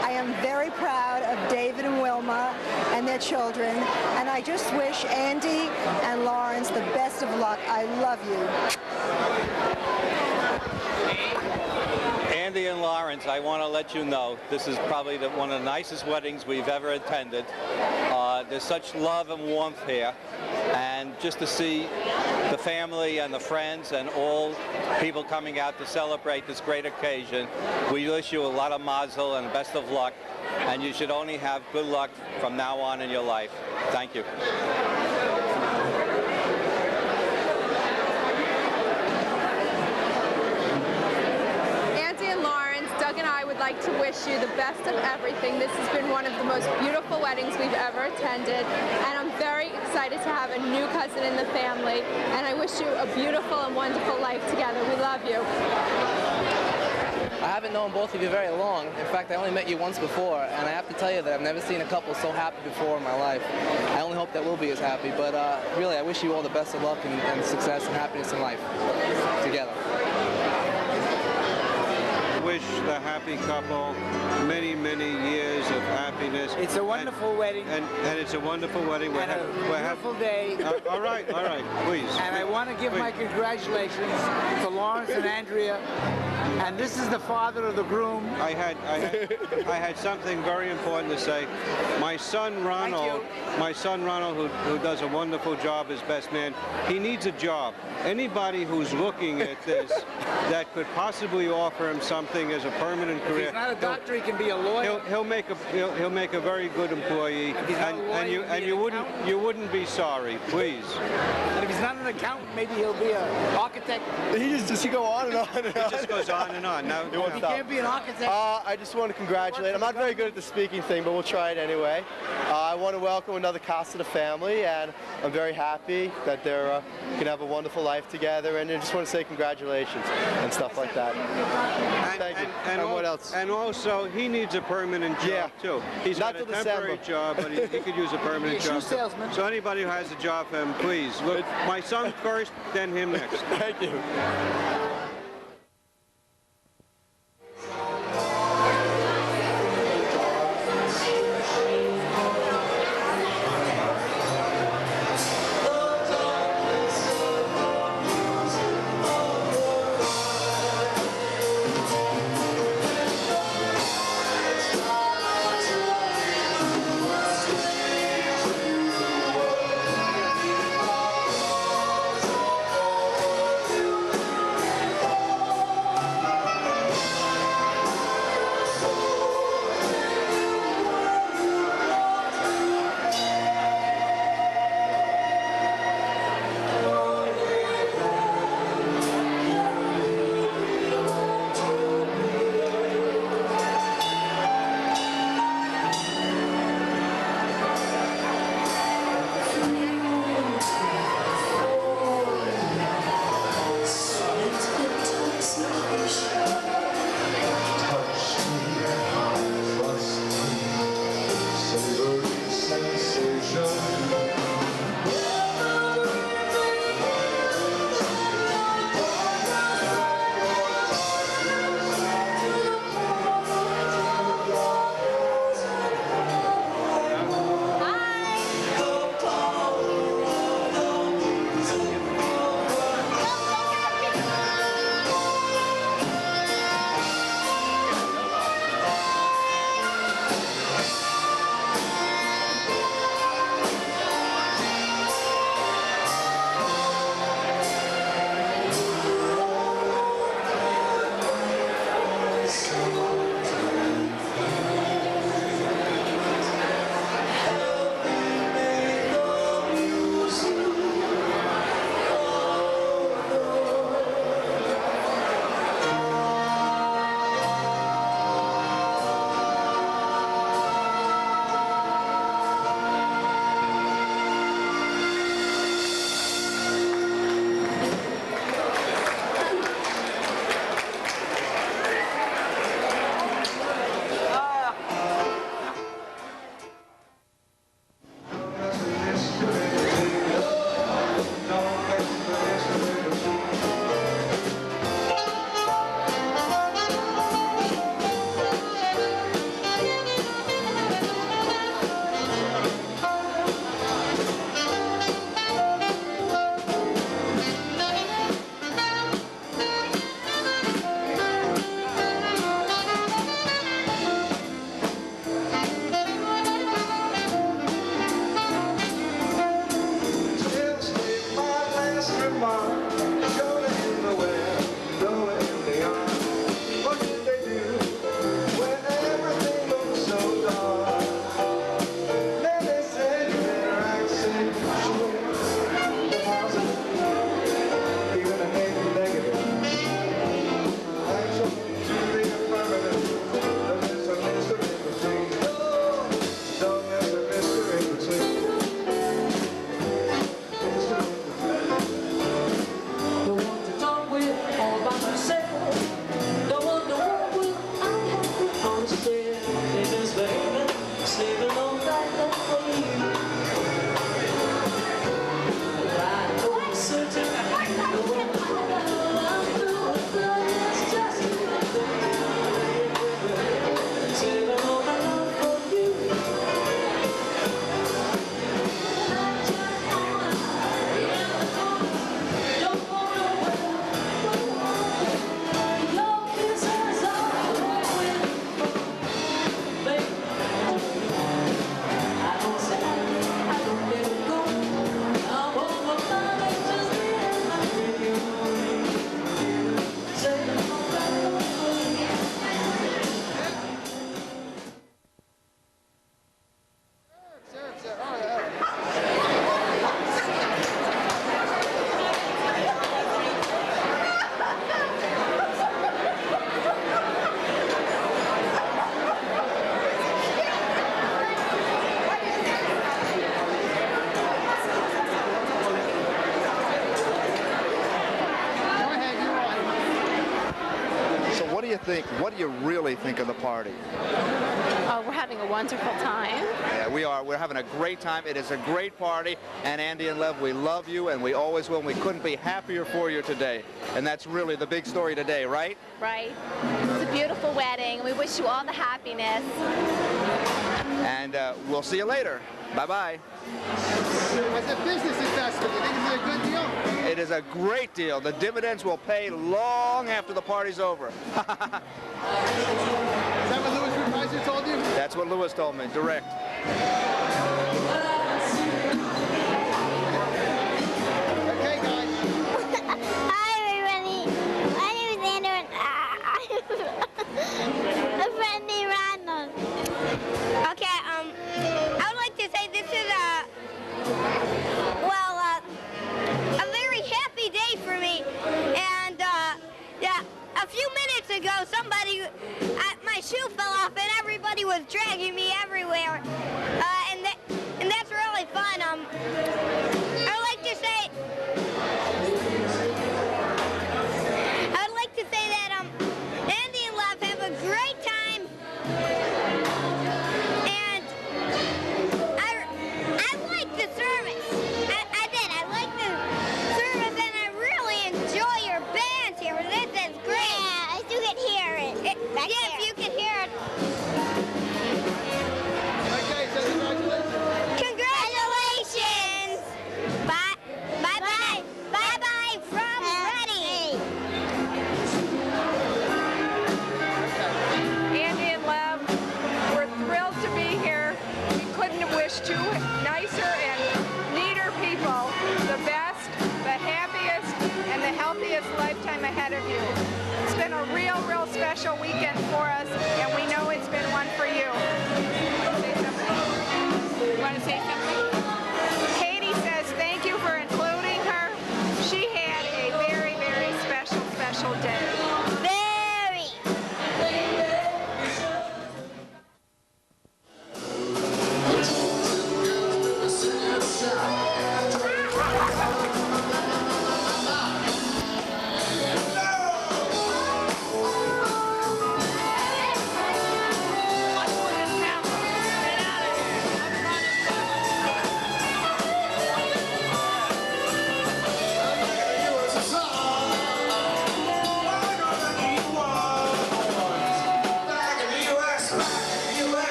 I am very proud of David and Wilma and their children, and I just wish Andy and Lawrence the best of luck. I love you. Andy and Lawrence, I want to let you know this is probably one of the nicest weddings we've ever attended. There's such love and warmth here, and just to see the family and the friends and all people coming out to celebrate this great occasion, we wish you a lot of mazel and best of luck, and you should only have good luck from now on in your life. Thank you. Would like to wish you the best of everything. This has been one of the most beautiful weddings we've ever attended, and I'm very excited to have a new cousin in the family, and I wish you a beautiful and wonderful life together. We love you. I haven't known both of you very long. In fact, I only met you once before, and I have to tell you that I've never seen a couple so happy before in my life. I only hope that we'll be as happy, but really, I wish you all the best of luck and success and happiness in life together. Wish the happy couple many, many years of happiness. It's a wonderful wedding. And it's a wonderful wedding. And a beautiful day. All right, please. And I want to give my congratulations to Lawrence and Andrea. And this is the father of the groom. I had something very important to say. My son Ronald, who does a wonderful job as best man, he needs a job. Anybody who's looking at this that could possibly offer him something as a permanent career. If he's not a doctor, he can be a lawyer. He'll make a very good employee. If he's not a lawyer, and you wouldn't be sorry, please. And if he's not an accountant, maybe he'll be an architect. He just go on and on and on. He just goes on and on. Now, he can't be an architect. I just want to congratulate. I'm not very good at the speaking thing, but we'll try it anyway. I want to welcome another cast to the family, and I'm very happy that they're going to have a wonderful life together, and I just want to say congratulations and stuff like that. Thank you. And what else? And also, he needs a permanent job, too. He's got a temporary job, but he could use a permanent job. Salesman. So anybody who has a job for him, please. Look, my son first, then him next. Thank you. think, what do you really think of the party? We're having a wonderful time. Yeah, we are. We're having a great time. It is a great party. And Andy and Lev, we love you, and we always will. And we couldn't be happier for you today. And that's really the big story today, right? Right. It's a beautiful wedding. We wish you all the happiness. And we'll see you later. Bye-bye. As a business investment, you think it's a good deal? It is a great deal. The dividends will pay long after the party's over. Is that what Louis Reprisor told you? That's what Louis told me, direct. Okay, guys. Hi, everybody. My name is Andrew, and a friend named Ronald. Okay, I would like to say this is a very happy day for me. And yeah, a few minutes ago, my shoe fell off, and everybody was dragging me everywhere. And that's really fun. I would like to say that Andy and Love have a great time, and I like the service. I did. I like the service, and I really enjoy your band here. This is great. Yeah, I do can hear it. Yes, you can hear it. Okay, so congratulations. Congratulations. Bye. Bye-bye. Bye-bye from Ready. Andy and Lev, we're thrilled to be here. We couldn't have wished two nicer and neater people the best, the happiest, and the healthiest lifetime ahead of you. It's been a real, real special weekend for us, and we know it's been one for you. You want to say something? Katie says thank you for including her. She had a very, very special, special day. Very.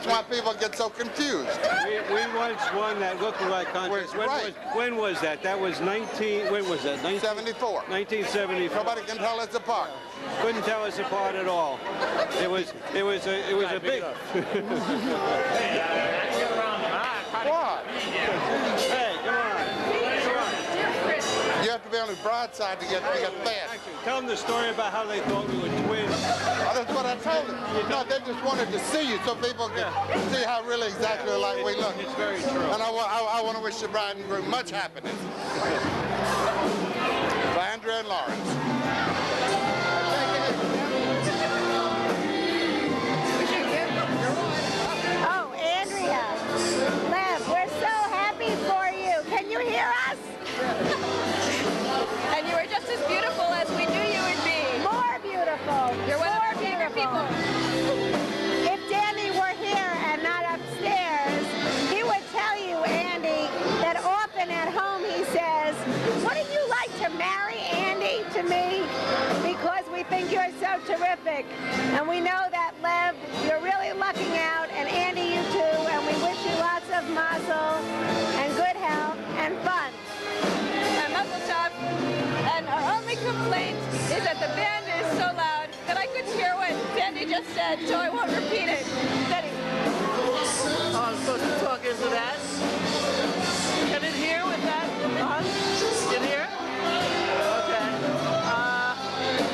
That's why people get so confused. We once won that look-alike contest. When was that? That was when was that? 74. 1974. Nobody can tell us apart. Couldn't tell us apart at all. It was a big. What? Hey, come on. You have to be on the broadside to get fed. Tell them the story about how they thought we were twins. Oh, that's what I told them. No, they just wanted to see you so people can see how really exactly alike we look. It's very true. And I want to wish the bride and groom much happiness. For Andrea and Lawrence. Oh, Andrea, Lev, we're so happy for you. Can you hear us? And you are just as beautiful as we knew you would be. More beautiful. You're one of our favorite people. If Danny were here and not upstairs, he would tell you, Andy, that often at home he says, wouldn't you like to marry Andy to me? Because we think you're so terrific. And we know that, Lev, you're really lucking out, and Andy, you too, and we wish you lots of mazel and good health and fun. And mazel tov. And our only complaint is that the band is so loud that I couldn't hear what Sandy just said, so I won't repeat it. Steady. Oh, I'm supposed to talk into that? Can it hear with that on? Can it hear? Okay.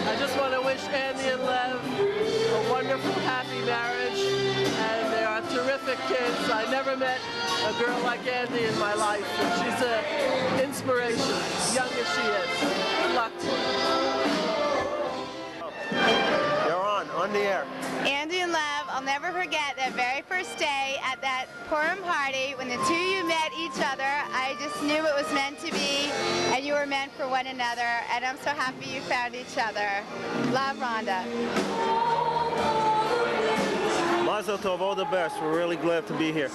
I just want to wish Andy and Lev a wonderful, happy marriage, and they are terrific kids. I never met a girl like Andy in my life, and she's an inspiration, young as she is. Good luck to her. You're on the air. Andy and Lev, I'll never forget that very first day at that Purim party when the two of you met each other. I just knew it was meant to be, and you were meant for one another, and I'm so happy you found each other. Love, Rhonda. Mazel tov, all the best. We're really glad to be here.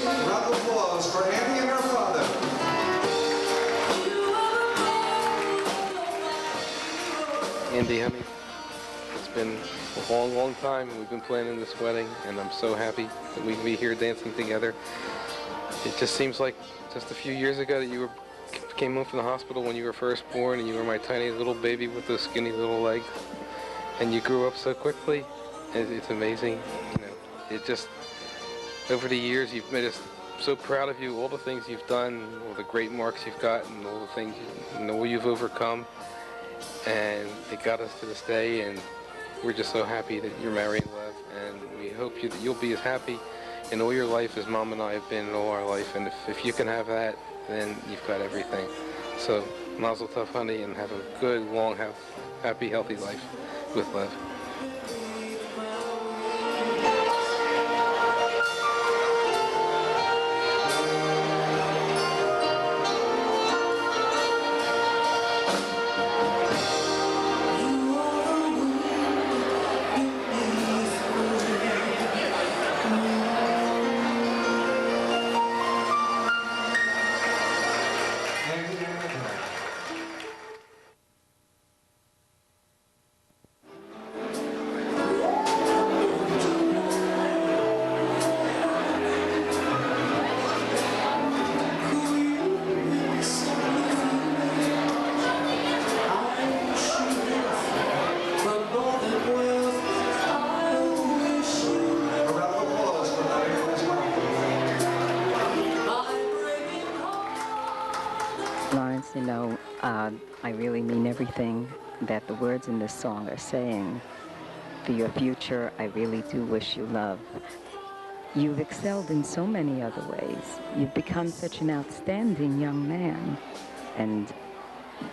Round of applause for Andy and her father. Andy, honey, it's been a long, long time. We've been planning this wedding, and I'm so happy that we can be here dancing together. It just seems like just a few years ago that you came home from the hospital when you were first born, and you were my tiny little baby with those skinny little legs, and you grew up so quickly. It's amazing. You know, it just, over the years, you've made us so proud of you, all the things you've done, all the great marks you've gotten, all the things, all you've overcome. And it got us to this day, and we're just so happy that you're marrying Lev, and we hope that you'll be as happy in all your life as Mom and I have been in all our life, and if you can have that, then you've got everything. So, mazel tov, honey, and have a good, long, happy, healthy life with Lev. Lawrence, you know, I really mean everything that the words in this song are saying. For your future, I really do wish you love. You've excelled in so many other ways. You've become such an outstanding young man. And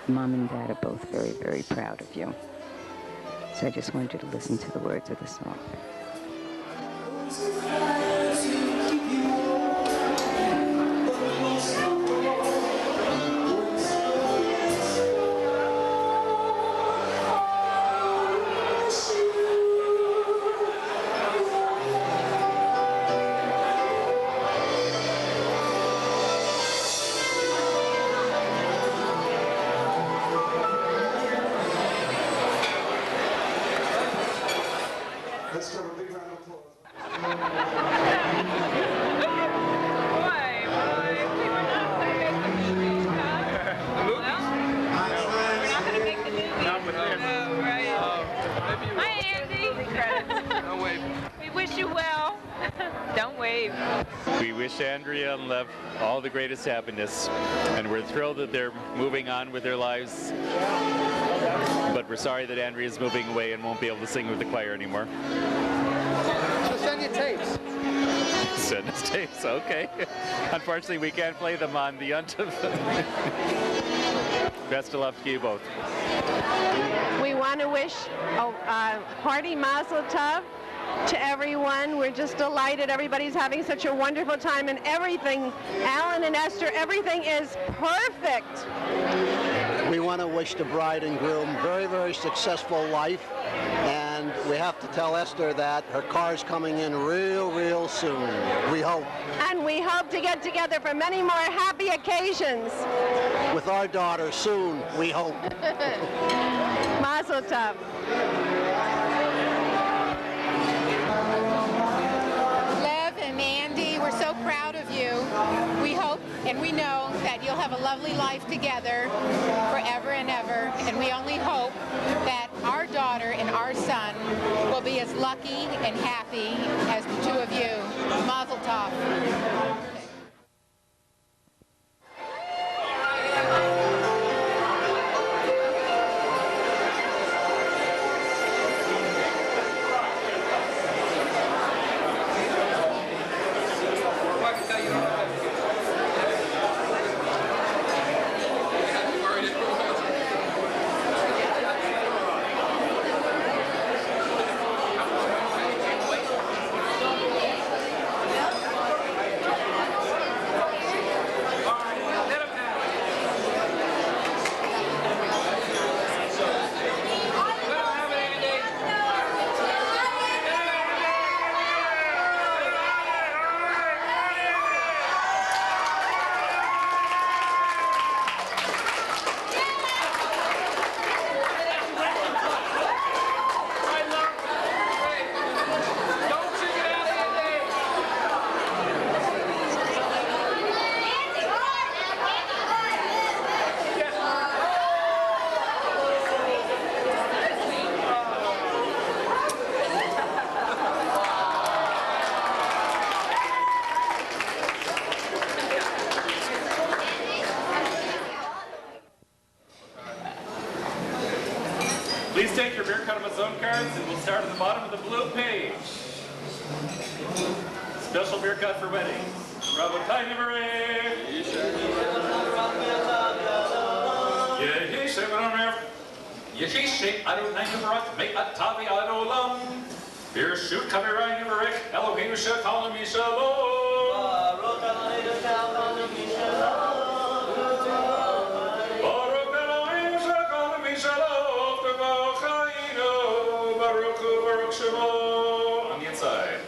Mom and Dad are both very, very proud of you. So I just wanted you to listen to the words of the song. wave. We wish Andrea and Lev all the greatest happiness, and we're thrilled that they're moving on with their lives. But we're sorry that Andrea's moving away and won't be able to sing with the choir anymore. So send your tapes. Send us tapes, okay. Unfortunately, we can't play them on the Best of luck to you both. We want to wish a hearty mazel tov to everyone. We're just delighted everybody's having such a wonderful time, and everything, Alan and Esther, everything is perfect. We want to wish the bride and groom very, very successful life, and we have to tell Esther that her car's coming in real soon, we hope. And we hope to get together for many more happy occasions. With our daughter soon, we hope. Mazel tov. Lev and Andy, we're so proud of you. We hope and we know that you'll have a lovely life together forever and ever. And we only hope that our daughter and our son will be as lucky and happy as the two of you. Mazel tov. Please take your beer cut on zone cards, and we'll start at the bottom of the blue page. Special beer cut for weddings. Rabotai Nivareh. Yehishe V'Nomer. Yehishe Adonai Nivarech Me'atavi Adolam. Beer shoot Kavirai Nivarech. Eloheinu Shetal Mishalom. Baruch Eloheinu Shetal Mishalom. Baruch Eloheinu Shetal Mishalom. Baruch Shemo. On the inside.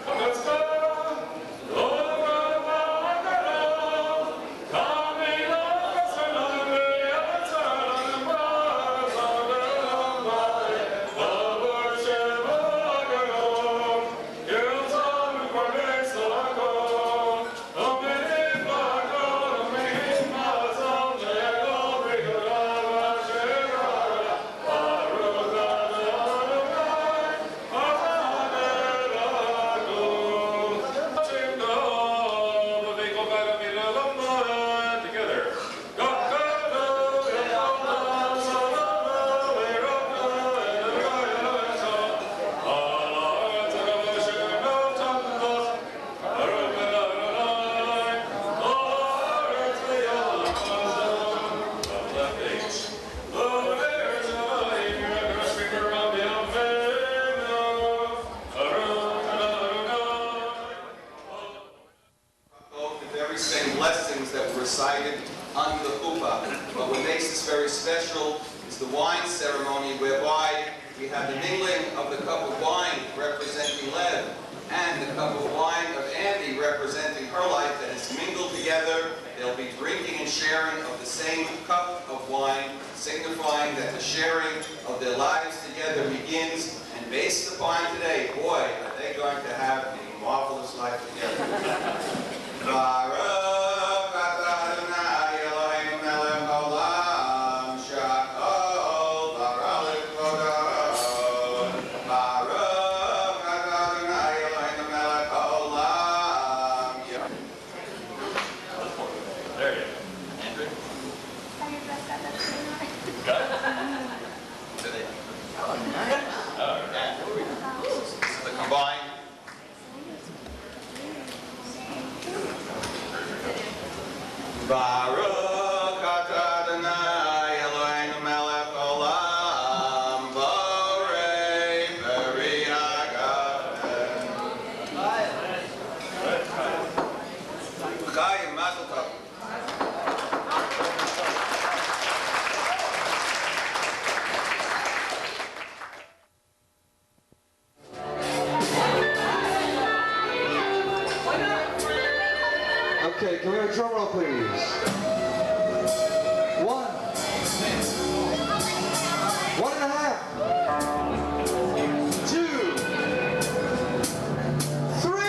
Blessings that were recited under the chuppah. But what makes this very special is the wine ceremony, whereby we have the mingling of the cup of wine representing Lev and the cup of wine of Andi representing her life that is mingled together. They'll be drinking and sharing of the same cup of wine, signifying that the sharing of their lives together begins. And based upon today, boy, are they going to have a marvelous life together. Ready, drum roll, please. 1, 1.5, 2, 3.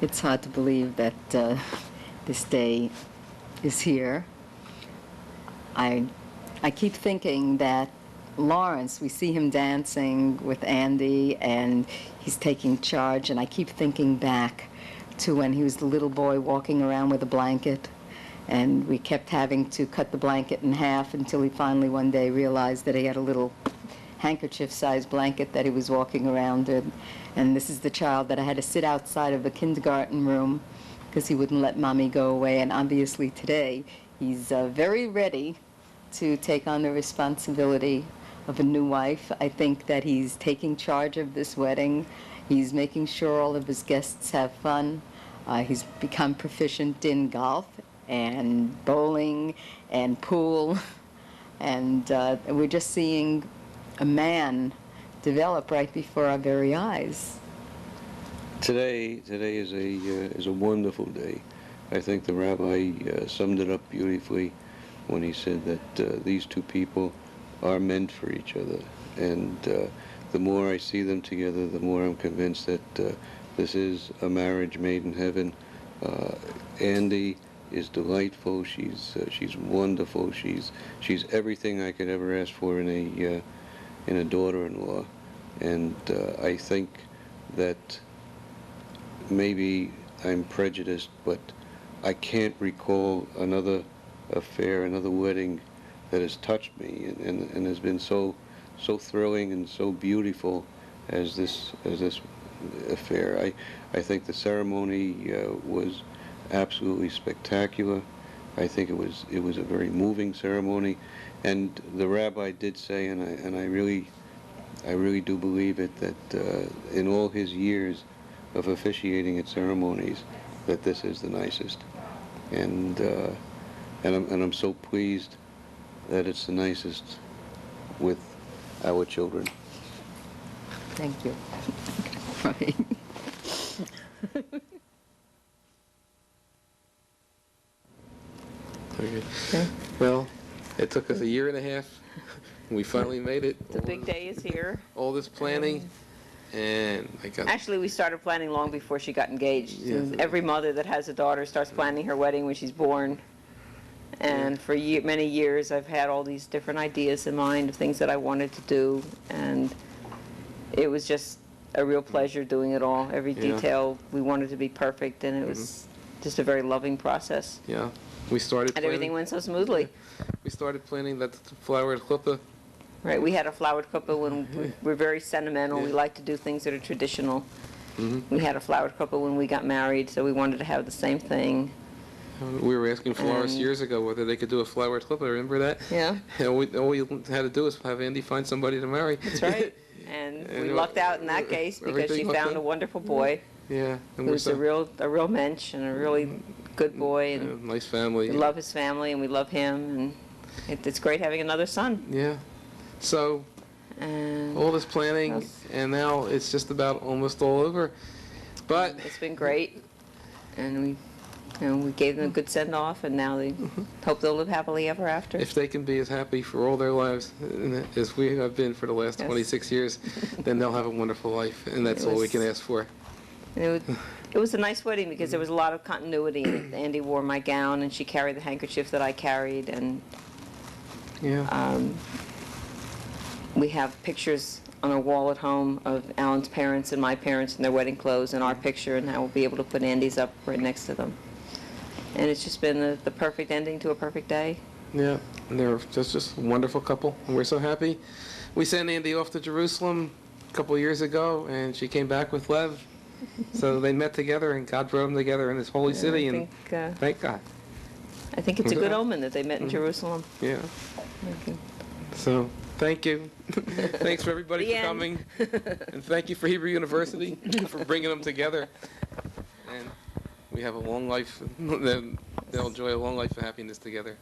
It's hard to believe that this day is here. I keep thinking that Lawrence, we see him dancing with Andy, and he's taking charge, and I keep thinking back to when he was the little boy walking around with a blanket, and we kept having to cut the blanket in half until he finally one day realized that he had a little handkerchief-sized blanket that he was walking around in. And this is the child that I had to sit outside of the kindergarten room because he wouldn't let Mommy go away. And obviously today, he's very ready to take on the responsibility of a new wife. I think that he's taking charge of this wedding. He's making sure all of his guests have fun. He's become proficient in golf and bowling and pool. And we're just seeing a man develop right before our very eyes. Today is a wonderful day. I think the rabbi summed it up beautifully when he said that these two people are meant for each other. And the more I see them together, the more I'm convinced that this is a marriage made in heaven. Andi is delightful. She's wonderful. She's everything I could ever ask for in a daughter-in-law. And I think that maybe I'm prejudiced, but I can't recall another affair, another wedding that has touched me and has been so thrilling and so beautiful as this affair. I think the ceremony was absolutely spectacular. I think it was a very moving ceremony, and the rabbi did say, and I really do believe it, that in all his years of officiating at ceremonies, that this is the nicest, and I'm so pleased that it's the nicest with our children. Thank you. Okay. Well, it took us 1.5 years. We finally made it. The big day is here. All this planning, and I got... Actually, we started planning long before she got engaged. Yeah. Every mother that has a daughter starts planning her wedding when she's born. And for many years, I've had all these different ideas in mind of things that I wanted to do, and it was just a real pleasure doing it all. Every detail, we wanted to be perfect, and it was just a very loving process. Yeah. We started and everything went so smoothly. We started planning that flowered chuppah. Right, we had a flowered chuppah when we're very sentimental. We like to do things that are traditional. We had a flowered chuppah when we got married, so we wanted to have the same thing. We were asking florists years ago whether they could do a flowered chuppah. Remember that? Yeah. And all we had to do was have Andi find somebody to marry. That's right. And we lucked out in that case because she found a wonderful boy. Yeah. Who's a real mensch and a really good boy. And nice family. We love his family and we love him, and it's great having another son. Yeah. So all this planning, and now it's just about almost all over. But it's been great, and we gave them a good send-off, and now they hope they'll live happily ever after. If they can be as happy for all their lives as we have been for the last 26 years, then they'll have a wonderful life, and that's all we can ask for. It was a nice wedding because there was a lot of continuity. Andi wore my gown, and she carried the handkerchief that I carried, and we have pictures on our wall at home of Alan's parents and my parents in their wedding clothes and our picture, and now we'll be able to put Andi's up right next to them. And it's just been the perfect ending to a perfect day. Yeah, and they're just a wonderful couple, and we're so happy. We sent Andi off to Jerusalem a couple years ago, and she came back with Lev. So they met together, and God brought them together in this holy city, and thank God. I think it's a good omen that they met in Jerusalem. Yeah. Thank you. So, thank you. Thanks for everybody for coming. And thank you for Hebrew University for bringing them together. And we have a long life, they'll enjoy a long life of happiness together.